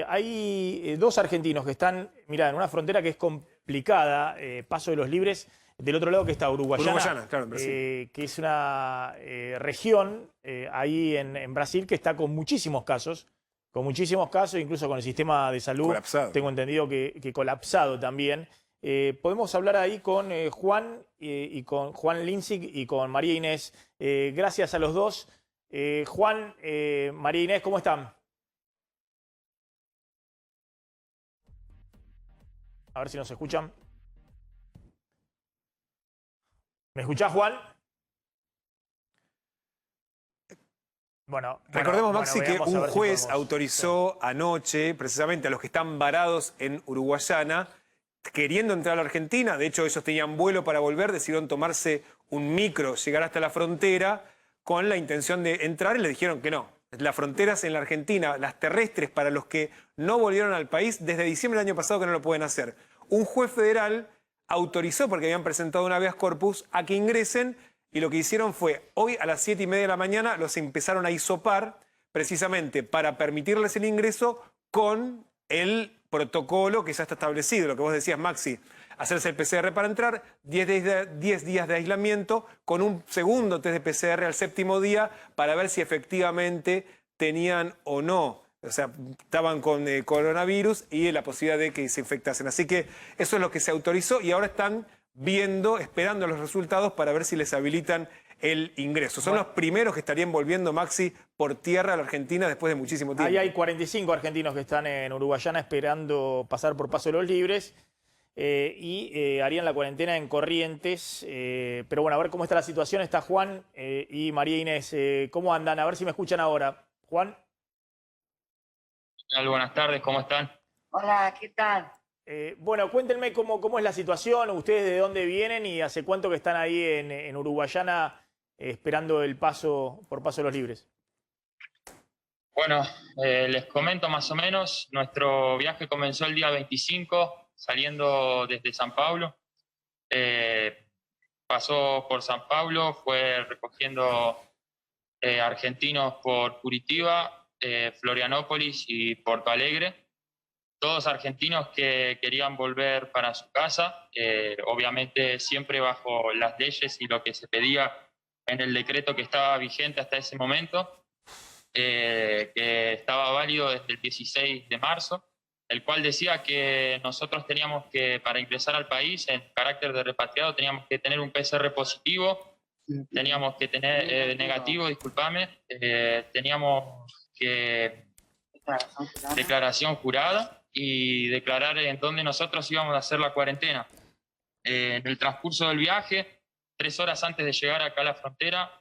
Hay dos argentinos que están, mirá, en una frontera que es complicada, Paso de los Libres, del otro lado que está Uruguayana,
claro, en Brasil.
que es una región ahí en Brasil que está con muchísimos casos, incluso con el sistema de salud,
colapsado.
Tengo entendido que colapsado también. Podemos hablar ahí con Juan y con Juan Linzig y con María Inés. Gracias a los dos. Juan, María Inés, ¿cómo están? A ver si nos escuchan. ¿Me escuchás, Juan? Bueno,
recordemos, Maxi, que un juez
si
autorizó anoche precisamente a los que están varados en Uruguayana, queriendo entrar a la Argentina. De hecho, ellos tenían vuelo para volver, decidieron tomarse un micro, llegar hasta la frontera con la intención de entrar y le dijeron que no. Las fronteras en la Argentina, las terrestres, para los que no volvieron al país, desde diciembre del año pasado que no lo pueden hacer. Un juez federal autorizó, porque habían presentado un habeas corpus, a que ingresen, y lo que hicieron fue, hoy a las 7:30 de la mañana, los empezaron a hisopar, precisamente para permitirles el ingreso con el protocolo que ya está establecido, lo que vos decías, Maxi, hacerse el PCR para entrar, 10 días de aislamiento, con un segundo test de PCR al 7º día para ver si efectivamente tenían o no, o sea, estaban con coronavirus y la posibilidad de que se infectasen. Así que eso es lo que se autorizó y ahora están viendo, esperando los resultados para ver si les habilitan el ingreso. Son los primeros que estarían volviendo, Maxi, por tierra a la Argentina después de muchísimo tiempo.
Ahí hay 45 argentinos que están en Uruguayana esperando pasar por Paso de los Libres y harían la cuarentena en Corrientes. Pero bueno, a ver cómo está la situación. Está Juan y María Inés. ¿Cómo andan? A ver si me escuchan ahora. Juan.
Buenas tardes, ¿cómo están?
Hola, ¿qué tal?
Bueno, cuéntenme cómo es la situación, ustedes de dónde vienen y hace cuánto que están ahí en Uruguayana esperando el paso por Paso de los Libres.
Bueno, les comento más o menos, nuestro viaje comenzó el día 25, saliendo desde San Pablo. Pasó por San Pablo, fue recogiendo argentinos por Curitiba, Florianópolis y Porto Alegre. Todos argentinos que querían volver para su casa, obviamente siempre bajo las leyes y lo que se pedía en el decreto que estaba vigente hasta ese momento, que estaba válido desde el 16 de marzo, el cual decía que nosotros teníamos que, para ingresar al país en carácter de repatriado, teníamos que tener un PCR positivo, teníamos que tener negativo, discúlpame, teníamos que declaración jurada y declarar en dónde nosotros íbamos a hacer la cuarentena. En el transcurso del viaje, 3 horas antes de llegar acá a la frontera,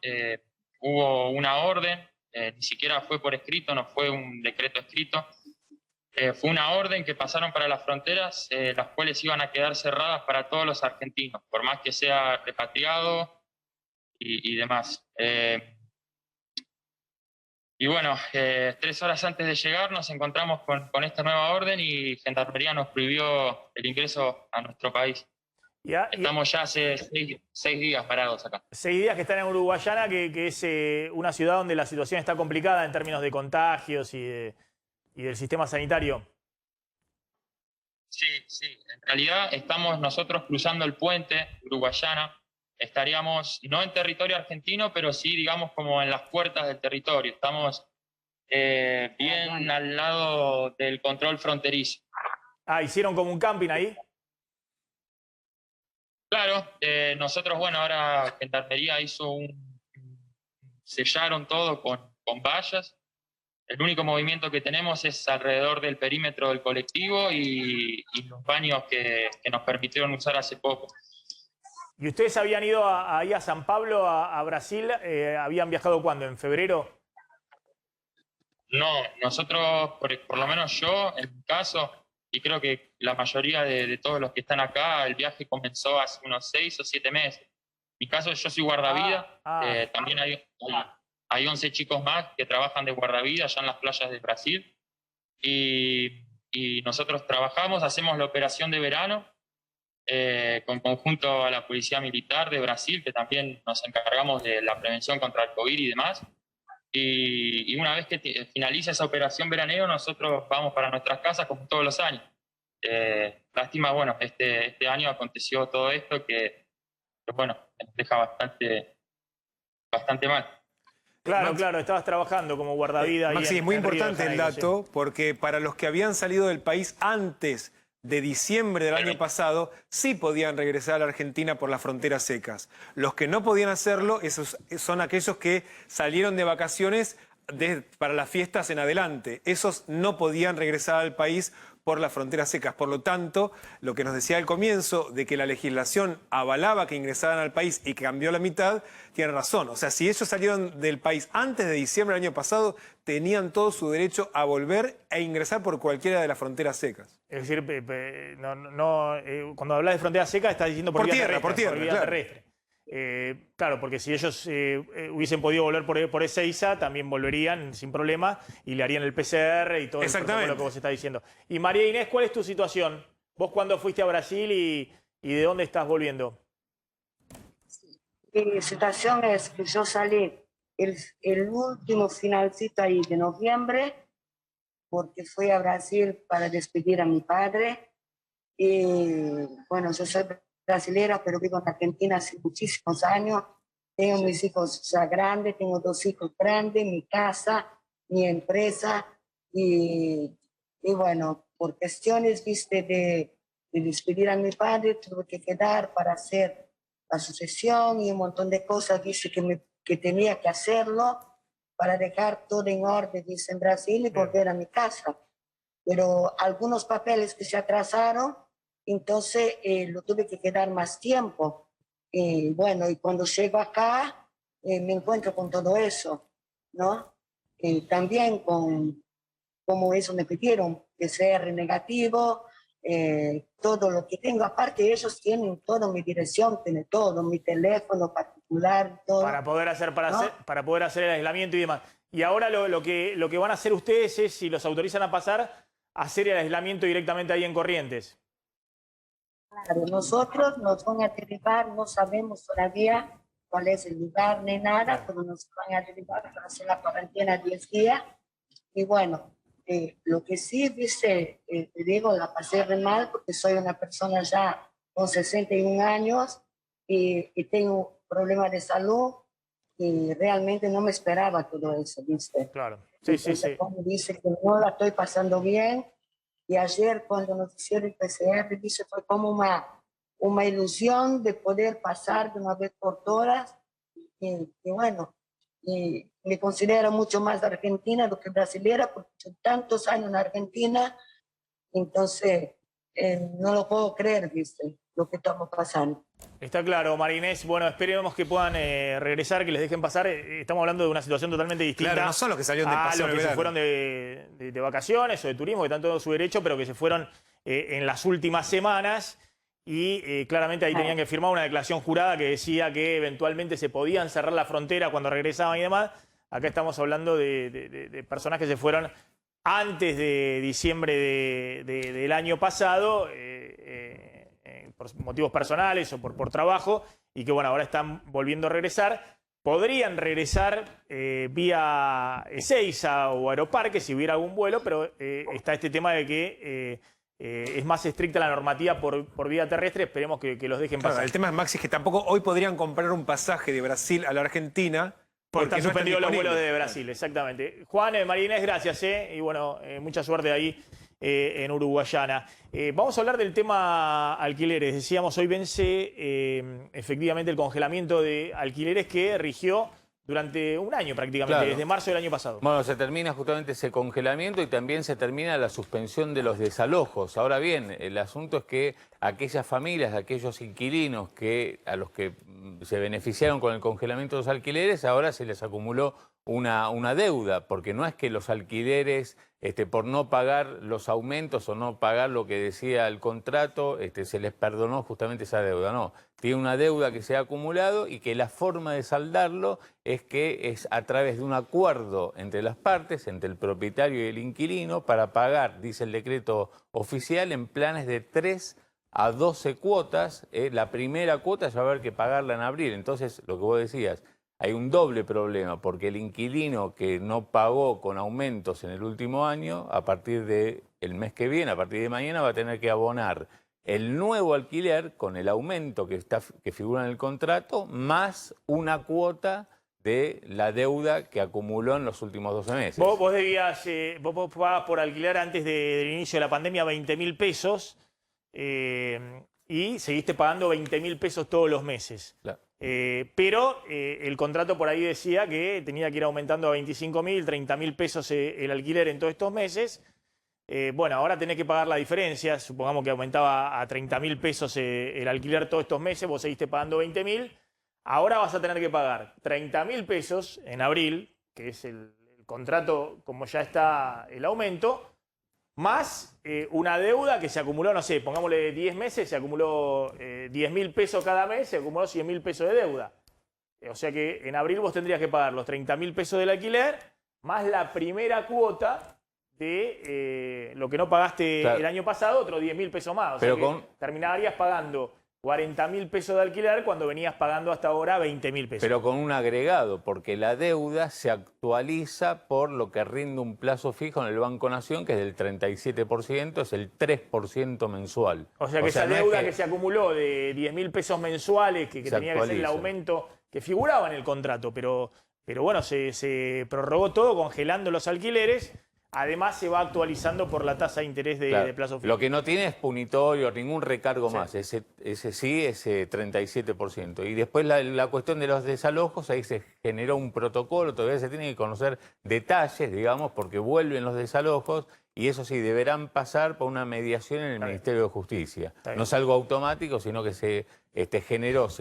hubo una orden, ni siquiera fue por escrito, no fue un decreto escrito, fue una orden que pasaron para las fronteras, las cuales iban a quedar cerradas para todos los argentinos, por más que sea repatriado y demás. Y bueno, 3 horas antes de llegar nos encontramos con esta nueva orden y Gendarmería nos prohibió el ingreso a nuestro país. Estamos ya hace 6 días parados acá.
6 días que están en Uruguayana, que es una ciudad donde la situación está complicada en términos de contagios y del sistema sanitario.
Sí, en realidad estamos nosotros cruzando el puente Uruguayana. Estaríamos no en territorio argentino, pero sí, digamos, como en las puertas del territorio. Estamos bien al lado del control fronterizo.
¿Hicieron como un camping ahí?
Claro, nosotros, bueno, ahora Gendarmería sellaron todo con vallas. El único movimiento que tenemos es alrededor del perímetro del colectivo y los baños que nos permitieron usar hace poco.
¿Y ustedes habían ido ahí a San Pablo, a Brasil? ¿Habían viajado cuándo? ¿En febrero?
No, nosotros, por lo menos yo, en mi caso, y creo que la mayoría de todos los que están acá, el viaje comenzó hace unos 6 o 7 meses. En mi caso, yo soy guardavida. También hay 11 chicos más que trabajan de guardavida allá en las playas de Brasil. Y y nosotros trabajamos, hacemos la operación de verano con conjunto a la Policía Militar de Brasil, que también nos encargamos de la prevención contra el COVID y demás. Y una vez que finaliza esa operación veraneo, nosotros vamos para nuestras casas como todos los años. Lástima, bueno, este año aconteció todo esto que bueno, nos deja bastante mal.
Claro, claro, estabas trabajando como guardavidas.
Maxi, es muy importante el dato, porque para los que habían salido del país antes de diciembre del año pasado, sí podían regresar a la Argentina por las fronteras secas. Los que no podían hacerlo son aquellos que salieron de vacaciones para las fiestas en adelante. Esos no podían regresar al país por las fronteras secas. Por lo tanto, lo que nos decía al comienzo de que la legislación avalaba que ingresaran al país y que cambió la mitad, tiene razón. O sea, si ellos salieron del país antes de diciembre del año pasado, tenían todo su derecho a volver e ingresar por cualquiera de las fronteras secas.
Es decir, cuando hablas de fronteras secas estás diciendo por vía terrestre. Claro, porque si ellos hubiesen podido volver por Ezeiza, también volverían sin problema y le harían el PCR y todo el protocolo que vos estás diciendo. Y María Inés, ¿cuál es tu situación? ¿Vos cuándo fuiste a Brasil y de dónde estás volviendo?
Mi situación es que yo salí el último finalcito ahí de noviembre, porque fui a Brasil para despedir a mi padre. Y bueno, yo soy brasilera, pero vivo en Argentina hace muchísimos años. Tengo mis hijos ya grandes, tengo 2 hijos grandes, mi casa, mi empresa. Y bueno, por cuestiones, viste, de despedir a mi padre, tuve que quedar para hacer la sucesión y un montón de cosas, viste, que tenía que hacerlo para dejar todo en orden, dice, en Brasil y volver a mi casa. Pero algunos papeles que se atrasaron, entonces lo tuve que quedar más tiempo. Bueno, y cuando llego acá, me encuentro con todo eso, ¿no? También como eso me pidieron, PCR negativo, todo lo que tengo. Aparte, ellos tienen toda mi dirección, tienen todo, mi teléfono particular, todo.
Para poder hacer el aislamiento y demás. Y ahora lo que van a hacer ustedes es, si los autorizan a pasar, hacer el aislamiento directamente ahí en Corrientes.
Claro, nosotros nos van a derivar, no sabemos todavía cuál es el lugar ni nada, pero nos van a derivar para hacer la cuarentena 10 días. Y bueno, lo que sí, viste, te digo, la pasé re mal porque soy una persona ya con 61 años y tengo problemas de salud y realmente no me esperaba todo eso, viste.
Claro, sí,
entonces,
sí.
Como dice que no la estoy pasando bien. Y ayer cuando nos hicieron el PCR, dice, fue como una ilusión de poder pasar de una vez por todas. Y bueno, y me considero mucho más argentina do que brasilera, porque son tantos años en Argentina, entonces no lo puedo creer, ¿viste? Lo que estamos pasando.
Está claro, María Inés. Bueno, esperemos que puedan regresar, que les dejen pasar. Estamos hablando de una situación totalmente distinta.
Claro, no son los que salieron de paseo
a los que se fueron de vacaciones o de turismo, que están todo su derecho, pero que se fueron en las últimas semanas y claramente ahí tenían que firmar una declaración jurada que decía que eventualmente se podían cerrar la frontera cuando regresaban y demás. Acá estamos hablando de personas que se fueron antes de diciembre del año pasado, por motivos personales o por trabajo, y que bueno, ahora están volviendo a regresar. Podrían regresar vía Ezeiza o Aeroparque si hubiera algún vuelo, pero está este tema de que es más estricta la normativa por vía terrestre. Esperemos que los dejen pasar.
Claro, el tema es, Maxi, es que tampoco hoy podrían comprar un pasaje de Brasil a la Argentina porque
están suspendidos los vuelos de Brasil, exactamente. Juan, María Inés, gracias, y bueno, mucha suerte ahí en Uruguayana. Vamos a hablar del tema alquileres. Decíamos, hoy vence efectivamente el congelamiento de alquileres que rigió durante un año prácticamente, claro, desde marzo del año pasado.
Bueno, se termina justamente ese congelamiento y también se termina la suspensión de los desalojos. Ahora bien, el asunto es que aquellas familias, aquellos inquilinos a los que se beneficiaron con el congelamiento de los alquileres, ahora se les acumuló una deuda, porque no es que los alquileres, por no pagar los aumentos o no pagar lo que decía el contrato, se les perdonó justamente esa deuda. No, tiene una deuda que se ha acumulado y que la forma de saldarlo es a través de un acuerdo entre las partes, entre el propietario y el inquilino, para pagar, dice el decreto oficial, en planes de 3 a 12 cuotas. La primera cuota ya va a haber que pagarla en abril. Entonces, lo que vos decías, hay un doble problema, porque el inquilino que no pagó con aumentos en el último año, a partir del mes que viene, a partir de mañana, va a tener que abonar el nuevo alquiler con el aumento que figura en el contrato, más una cuota de la deuda que acumuló en los últimos 12 meses.
Vos pagabas por alquiler antes del inicio de la pandemia 20.000 pesos y seguiste pagando 20.000 pesos todos los meses. Claro. Pero el contrato por ahí decía que tenía que ir aumentando a 25.000, 30.000 pesos el alquiler en todos estos meses. Bueno, ahora tenés que pagar la diferencia. Supongamos que aumentaba a 30.000 pesos el alquiler todos estos meses, vos seguiste pagando 20.000. Ahora vas a tener que pagar 30.000 pesos en abril, que es el contrato como ya está el aumento, más una deuda que se acumuló, no sé, pongámosle 10 meses, se acumuló 10.000 pesos cada mes, se acumuló 100.000 pesos de deuda. O sea que en abril vos tendrías que pagar los 30.000 pesos del alquiler, más la primera cuota de lo que no pagaste el año pasado, otros 10.000 pesos más. O sea que terminarías pagando 40.000 pesos de alquiler cuando venías pagando hasta ahora 20.000 pesos.
Pero con un agregado, porque la deuda se actualiza por lo que rinde un plazo fijo en el Banco Nación, que es del 37%, es el 3% mensual.
O sea que esa deuda que se acumuló de 10.000 pesos mensuales, que tenía que ser el aumento que figuraba en el contrato, pero bueno, se prorrogó todo congelando los alquileres. Además se va actualizando por la tasa de interés de plazo fijo.
Lo que no tiene es punitorio, ningún recargo más. Ese 37%. Y después la cuestión de los desalojos, ahí se generó un protocolo, todavía se tienen que conocer detalles, digamos, porque vuelven los desalojos y eso sí, deberán pasar por una mediación en el Ministerio de Justicia. No es algo automático, sino que se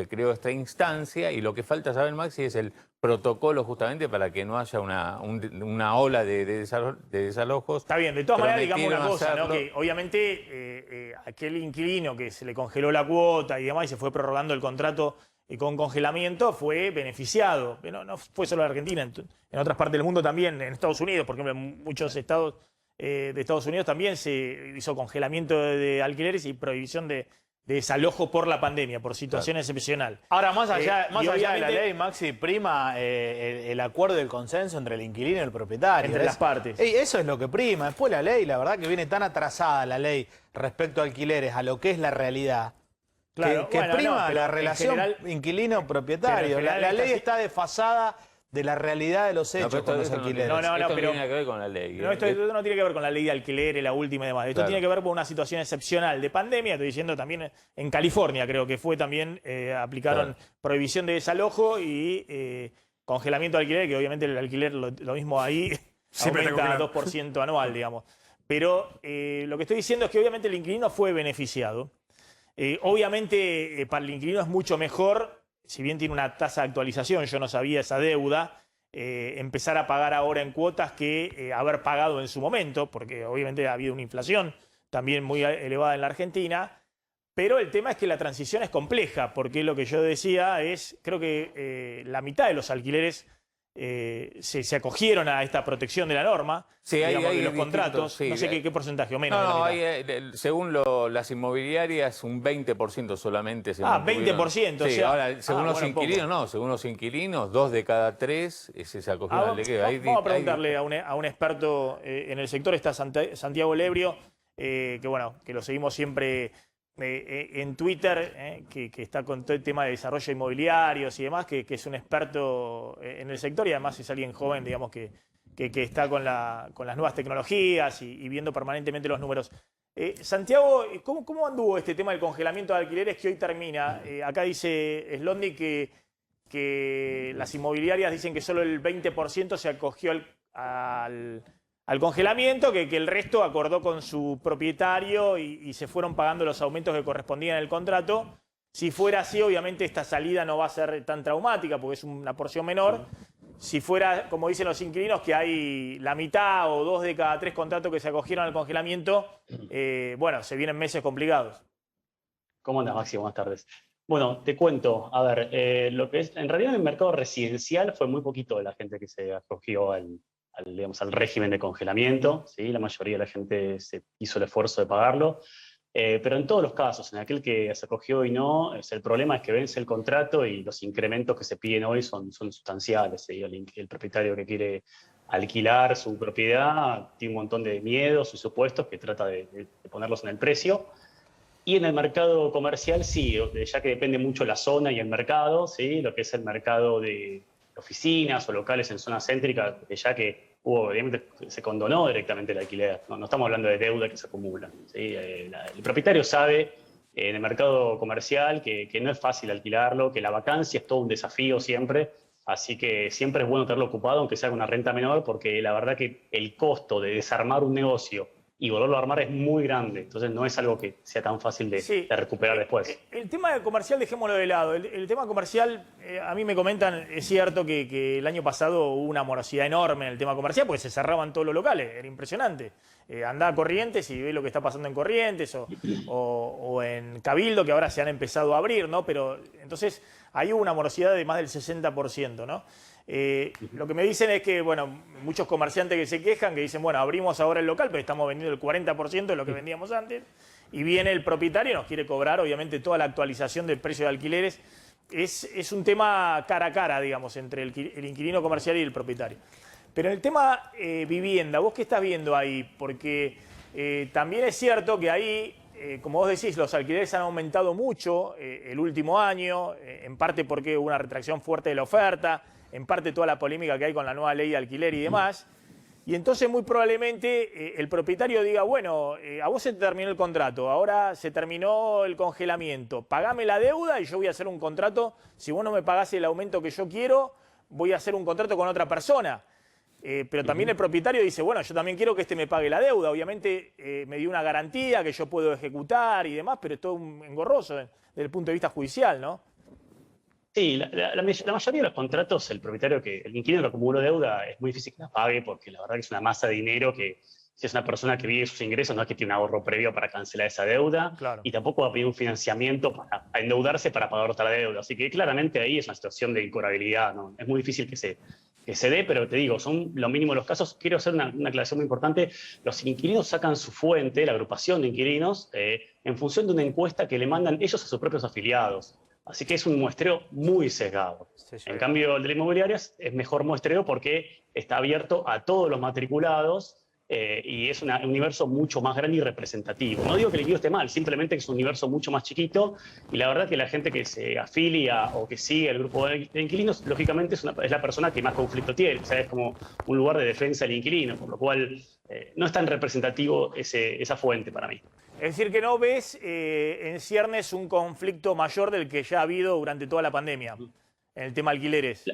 creó esta instancia y lo que falta saber, Maxi, es el protocolo justamente para que no haya una ola de desalojos.
Está bien, de todas maneras digamos una cosa, ¿no? Que obviamente aquel inquilino que se le congeló la cuota y demás y se fue prorrogando el contrato con congelamiento fue beneficiado. Pero no fue solo en Argentina, en otras partes del mundo también, en Estados Unidos, por ejemplo, en muchos estados de Estados Unidos también se hizo congelamiento de alquileres y prohibición de desalojo por la pandemia, por situación excepcional.
Ahora, más allá de la ley, Maxi, prima el acuerdo y el consenso entre el inquilino y el propietario.
Entre las partes.
Eso es lo que prima. Después la ley, la verdad que viene tan atrasada la ley respecto a alquileres, a lo que es la realidad,
claro,
que prima la relación inquilino-propietario. La ley está desfasada de la realidad de los hechos con los alquileres.
Esto no tiene que ver con la ley.
No, esto no tiene que ver con la ley de alquileres, la última y demás. Esto tiene que ver con una situación excepcional de pandemia. Estoy diciendo también en California, creo que fue también, aplicaron prohibición de desalojo y congelamiento de alquiler, que obviamente el alquiler, lo mismo ahí, aumenta a 2% anual, digamos. Pero lo que estoy diciendo es que obviamente el inquilino fue beneficiado. Obviamente para el inquilino es mucho mejor, si bien tiene una tasa de actualización, yo no sabía esa deuda, empezar a pagar ahora en cuotas que haber pagado en su momento, porque obviamente ha habido una inflación también muy elevada en la Argentina, pero el tema es que la transición es compleja, porque lo que yo decía es, creo que la mitad de los alquileres se acogieron a esta protección de la norma, digamos, de los contratos, no sé qué porcentaje o menos.
Según las inmobiliarias, un 20% solamente se
20%.
Sí,
o sea,
ahora, según los inquilinos, según los inquilinos, 2 de cada 3 se acogieron al decreto.
Vamos a preguntarle a un experto en el sector, está Santiago Lebrio, que lo seguimos siempre en Twitter, que está con todo el tema de desarrollo inmobiliarios y demás, que es un experto en el sector y además es alguien joven, digamos, que está con las nuevas tecnologías y viendo permanentemente los números. Santiago, ¿cómo anduvo este tema del congelamiento de alquileres que hoy termina? Acá dice Slondi que las inmobiliarias dicen que solo el 20% se acogió al congelamiento, que el resto acordó con su propietario y se fueron pagando los aumentos que correspondían al contrato. Si fuera así, obviamente esta salida no va a ser tan traumática porque es una porción menor. si fuera, como dicen los inquilinos, que hay la mitad o 2 de cada 3 contratos que se acogieron al congelamiento, bueno, se vienen meses complicados.
¿Cómo andas, Maxi? Buenas tardes. Bueno, te cuento, a ver, lo que es, en realidad en el mercado residencial fue muy poquito de la gente que se acogió digamos, al régimen de congelamiento, ¿sí? La mayoría de la gente se hizo el esfuerzo de pagarlo, pero en todos los casos, en aquel que se acogió y no, el problema es que vence el contrato y los incrementos que se piden hoy son sustanciales, ¿sí? El propietario que quiere alquilar su propiedad tiene un montón de miedos y supuestos que trata de ponerlos en el precio. Y en el mercado comercial sí, ya que depende mucho la zona y el mercado, ¿sí? Lo que es el mercado de oficinas o locales en zonas céntricas, ya que obviamente se condonó directamente el alquiler. No estamos hablando de deuda que se acumula, ¿sí? El propietario sabe en el mercado comercial que no es fácil alquilarlo, que la vacancia es todo un desafío siempre, así que siempre es bueno tenerlo ocupado, aunque sea con una renta menor, porque la verdad que el costo de desarmar un negocio y volverlo a armar es muy grande, entonces no es algo que sea tan fácil de recuperar después.
El tema comercial dejémoslo de lado. El tema comercial, a mí me comentan, es cierto que el año pasado hubo una morosidad enorme en el tema comercial porque se cerraban todos los locales, era impresionante. Andá a Corrientes y ve lo que está pasando en Corrientes o en Cabildo, que ahora se han empezado a abrir, ¿no? Pero entonces ahí hubo una morosidad de más del 60%, ¿no? Lo que me dicen es que, bueno, muchos comerciantes que se quejan, que dicen, bueno, abrimos ahora el local, pero estamos vendiendo el 40% de lo que vendíamos antes, y viene el propietario y nos quiere cobrar, obviamente, toda la actualización del precio de alquileres. Es un tema cara a cara, digamos, entre el inquilino comercial y el propietario. Pero en el tema vivienda, ¿vos qué estás viendo ahí? Porque también es cierto que ahí, como vos decís, los alquileres han aumentado mucho el último año, en parte porque hubo una retracción fuerte de la oferta, en parte toda la polémica que hay con la nueva ley de alquiler y demás. Y entonces muy probablemente el propietario diga, bueno, a vos se te terminó el contrato, ahora se terminó el congelamiento, pagame la deuda y yo voy a hacer un contrato, si vos no me pagás el aumento que yo quiero, voy a hacer un contrato con otra persona. Pero también el propietario dice, bueno, yo también quiero que este me pague la deuda, obviamente me dio una garantía que yo puedo ejecutar y demás, pero es todo un engorroso desde el punto de vista judicial, ¿no?
Sí, la mayoría de los contratos, el inquilino que acumuló deuda, es muy difícil que la pague porque la verdad que es una masa de dinero que, si es una persona que vive sus ingresos, no es que tiene un ahorro previo para cancelar esa deuda, claro. Y tampoco va a pedir un financiamiento para endeudarse para pagar otra deuda. Así que claramente ahí es una situación de incobrabilidad, ¿no? Es muy difícil que se dé, pero te digo, son lo mínimo los casos. Quiero hacer una aclaración muy importante. Los inquilinos sacan su fuente, la agrupación de inquilinos, en función de una encuesta que le mandan ellos a sus propios afiliados. Así que es un muestreo muy sesgado. En cambio, el de la inmobiliaria es mejor muestreo porque está abierto a todos los matriculados y es un universo mucho más grande y representativo. No digo que el inquilino esté mal, simplemente que es un universo mucho más chiquito y la verdad que la gente que se afilia o que sigue el grupo de inquilinos, lógicamente es la persona que más conflicto tiene. O sea, es como un lugar de defensa del inquilino, por lo cual no es tan representativo esa fuente para mí.
Es decir, que no ves en ciernes un conflicto mayor del que ya ha habido durante toda la pandemia en el tema alquileres.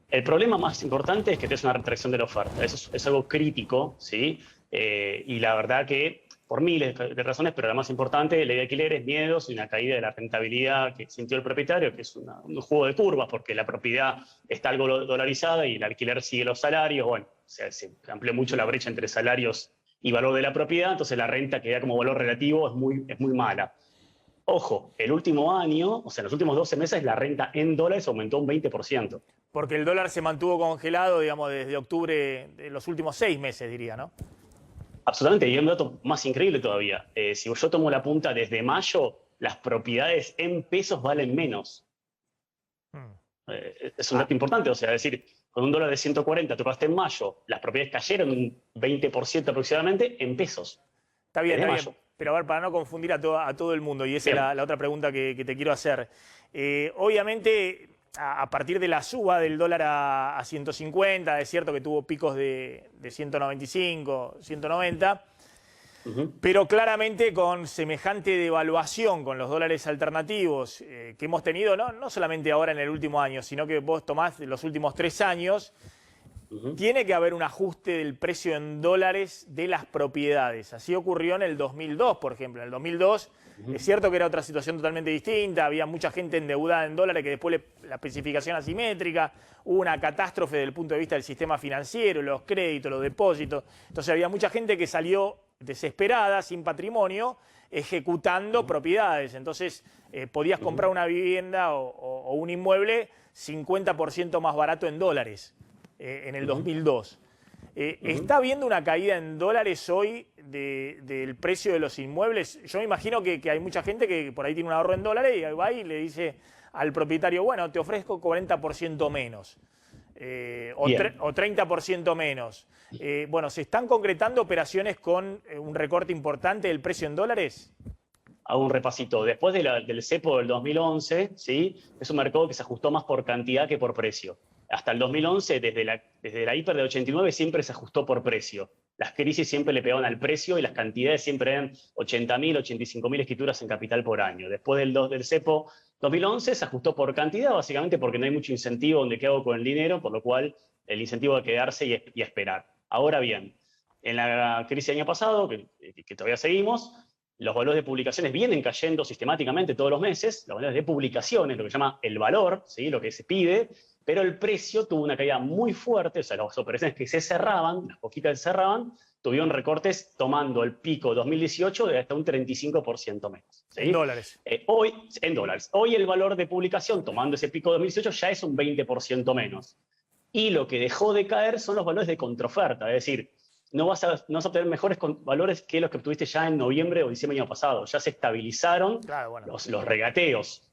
El problema más importante es que tenés una retracción de la oferta. Eso es algo crítico, ¿sí? Y la verdad que, por miles de razones, pero la más importante, ley de alquileres, miedos y una caída de la rentabilidad que sintió el propietario, que es un juego de curvas, porque la propiedad está algo dolarizada y el alquiler sigue los salarios. Bueno, o sea, se amplió mucho la brecha entre salarios y valor de la propiedad, entonces la renta que da como valor relativo es muy mala. Ojo, el último año, o sea, en los últimos 12 meses, la renta en dólares aumentó un 20%.
Porque el dólar se mantuvo congelado, digamos, desde octubre de los últimos 6 meses, diría, ¿no?
Absolutamente, y hay un dato más increíble todavía. Si yo tomo la punta desde mayo, las propiedades en pesos valen menos. Es un dato importante, o sea, es decir, con un dólar de 140 tocaste en mayo, las propiedades cayeron un 20% aproximadamente en pesos.
Está bien, pero a ver, para no confundir a todo el mundo, y esa es la otra pregunta que te quiero hacer. Obviamente, a partir de la suba del dólar a 150, es cierto que tuvo picos de 195, 190, pero claramente con semejante devaluación con los dólares alternativos que hemos tenido, no solamente ahora en el último año, sino que vos tomás los últimos 3 años, tiene que haber un ajuste del precio en dólares de las propiedades. Así ocurrió en el 2002, por ejemplo. En el 2002 es cierto que era otra situación totalmente distinta, había mucha gente endeudada en dólares que después la especificación asimétrica, hubo una catástrofe desde el punto de vista del sistema financiero, los créditos, los depósitos. Entonces había mucha gente que salió desesperada, sin patrimonio, ejecutando propiedades. Entonces podías comprar una vivienda o un inmueble 50% más barato en dólares en el 2002. ¿Está habiendo una caída en dólares hoy del precio de los inmuebles? Yo me imagino que hay mucha gente que por ahí tiene un ahorro en dólares y va y le dice al propietario, bueno, te ofrezco 40% menos o 30% menos. Bueno, ¿se están concretando operaciones con un recorte importante del precio en dólares?
Hago un repasito. Después del cepo del 2011, ¿sí? Es un mercado que se ajustó más por cantidad que por precio. Hasta el 2011, desde la hiper de 89, siempre se ajustó por precio. Las crisis siempre le pegaban al precio y las cantidades siempre eran 80.000, 85.000 escrituras en capital por año. Después del cepo 2011 se ajustó por cantidad, básicamente porque no hay mucho incentivo donde qué hago con el dinero, por lo cual el incentivo es quedarse y esperar. Ahora bien, en la crisis del año pasado, que todavía seguimos, los valores de publicaciones vienen cayendo sistemáticamente todos los meses, los valores de publicaciones, lo que se llama el valor, ¿sí? Lo que se pide, pero el precio tuvo una caída muy fuerte, o sea, las operaciones que se cerraban, las poquitas que se cerraban, tuvieron recortes tomando el pico 2018 de hasta un 35% menos. ¿Sí?
En dólares.
En dólares. Hoy el valor de publicación, tomando ese pico 2018, ya es un 20% menos. Y lo que dejó de caer son los valores de contraoferta, es decir, no vas a obtener mejores valores que los que obtuviste ya en noviembre o diciembre del año pasado. Ya se estabilizaron los regateos.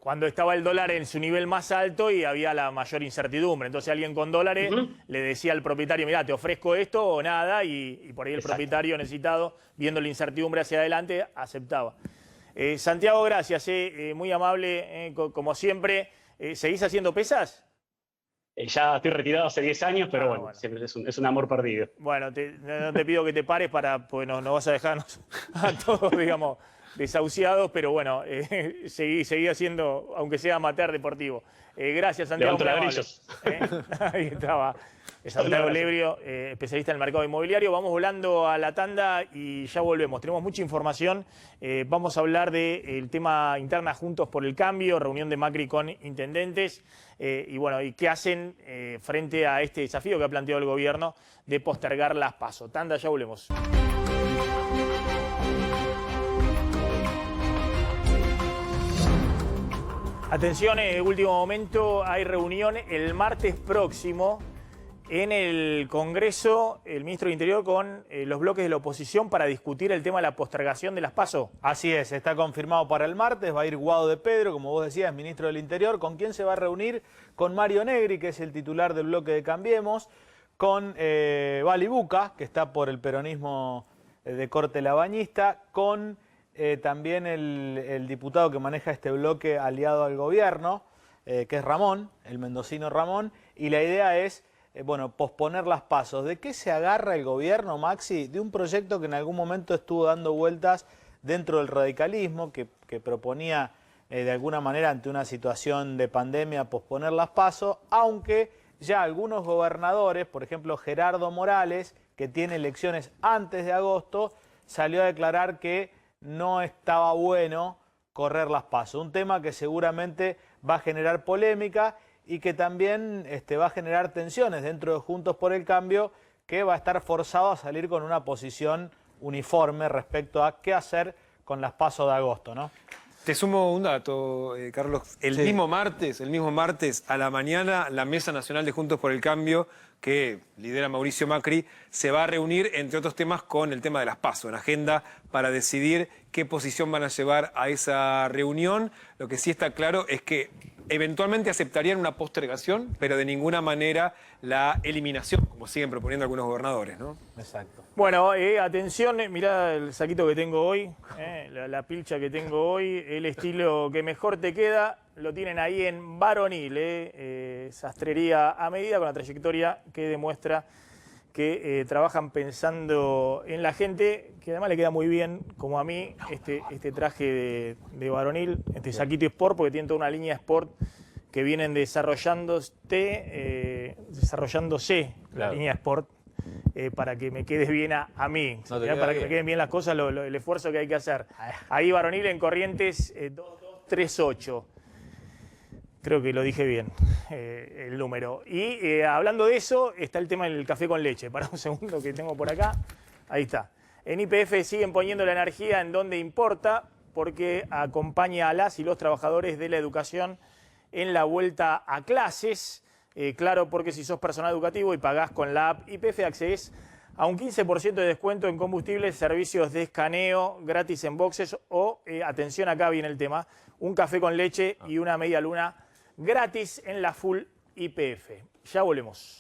Cuando estaba el dólar en su nivel más alto y había la mayor incertidumbre. Entonces alguien con dólares le decía al propietario, mirá, te ofrezco esto o nada, y por ahí el propietario necesitado, viendo la incertidumbre hacia adelante, aceptaba. Santiago, gracias, muy amable, como siempre. ¿Seguís haciendo pesas?
Ya estoy retirado hace 10 años, pero bueno, siempre es un amor perdido.
Bueno, no te pido que te pares pues no vas a dejarnos a todos, digamos, desahuciados, pero bueno, seguí haciendo, aunque sea amateur deportivo. Gracias, Santiago. Ahí estaba. Santiago Lebrio, especialista en el mercado inmobiliario. Vamos volando a la tanda y ya volvemos. Tenemos mucha información. Vamos a hablar del tema interna Juntos por el Cambio, reunión de Macri con intendentes y bueno, y qué hacen frente a este desafío que ha planteado el gobierno de postergar las PASO. Tanda, ya volvemos. Atención, último momento, hay reunión el martes próximo en el Congreso, el ministro del Interior con los bloques de la oposición para discutir el tema de la postergación de las PASO.
Así es, está confirmado para el martes, va a ir Guado de Pedro, como vos decías, ministro del Interior. ¿Con quién se va a reunir? Con Mario Negri, que es el titular del bloque de Cambiemos, con Vali Buca, que está por el peronismo de corte labañista, con también el diputado que maneja este bloque aliado al gobierno, que es Ramón, el mendocino Ramón, y la idea es bueno, posponer las PASO. ¿De qué se agarra el gobierno, Maxi? De un proyecto que en algún momento estuvo dando vueltas dentro del radicalismo, que proponía de alguna manera ante una situación de pandemia posponer las PASO, aunque ya algunos gobernadores, por ejemplo Gerardo Morales, que tiene elecciones antes de agosto, salió a declarar que no estaba bueno correr las PASO. Un tema que seguramente va a generar polémica y que también va a generar tensiones dentro de Juntos por el Cambio, que va a estar forzado a salir con una posición uniforme respecto a qué hacer con las PASO de agosto, ¿no?
Te sumo un dato, Carlos. El mismo martes a la mañana, la Mesa Nacional de Juntos por el Cambio, que lidera Mauricio Macri, se va a reunir, entre otros temas, con el tema de las PASO en agenda para decidir qué posición van a llevar a esa reunión. Lo que sí está claro es que eventualmente aceptarían una postergación, pero de ninguna manera la eliminación, como siguen proponiendo algunos gobernadores, ¿no?
Exacto.
Bueno, atención, mirá el saquito que tengo hoy, la pilcha que tengo hoy, el estilo que mejor te queda, lo tienen ahí en Varonil, sastrería a medida con la trayectoria que demuestra que trabajan pensando en la gente, que además le queda muy bien, como a mí, este traje de Varonil, este saquito Sport, porque tiene toda una línea Sport que vienen desarrollando desarrollándose la línea Sport para que me quede bien a mí, para que me queden bien las cosas, el esfuerzo que hay que hacer. Ahí varonil en Corrientes 2238. Creo que lo dije bien, el número. Y hablando de eso, está el tema del café con leche. Para un segundo que tengo por acá. Ahí está. En YPF siguen poniendo la energía en donde importa, porque acompaña a las y los trabajadores de la educación en la vuelta a clases. Claro, porque si sos personal educativo y pagás con la app YPF, accedes a un 15% de descuento en combustibles, servicios de escaneo gratis en boxes o, atención, acá viene el tema, un café con leche y una media luna gratis en la Full YPF. Ya volvemos.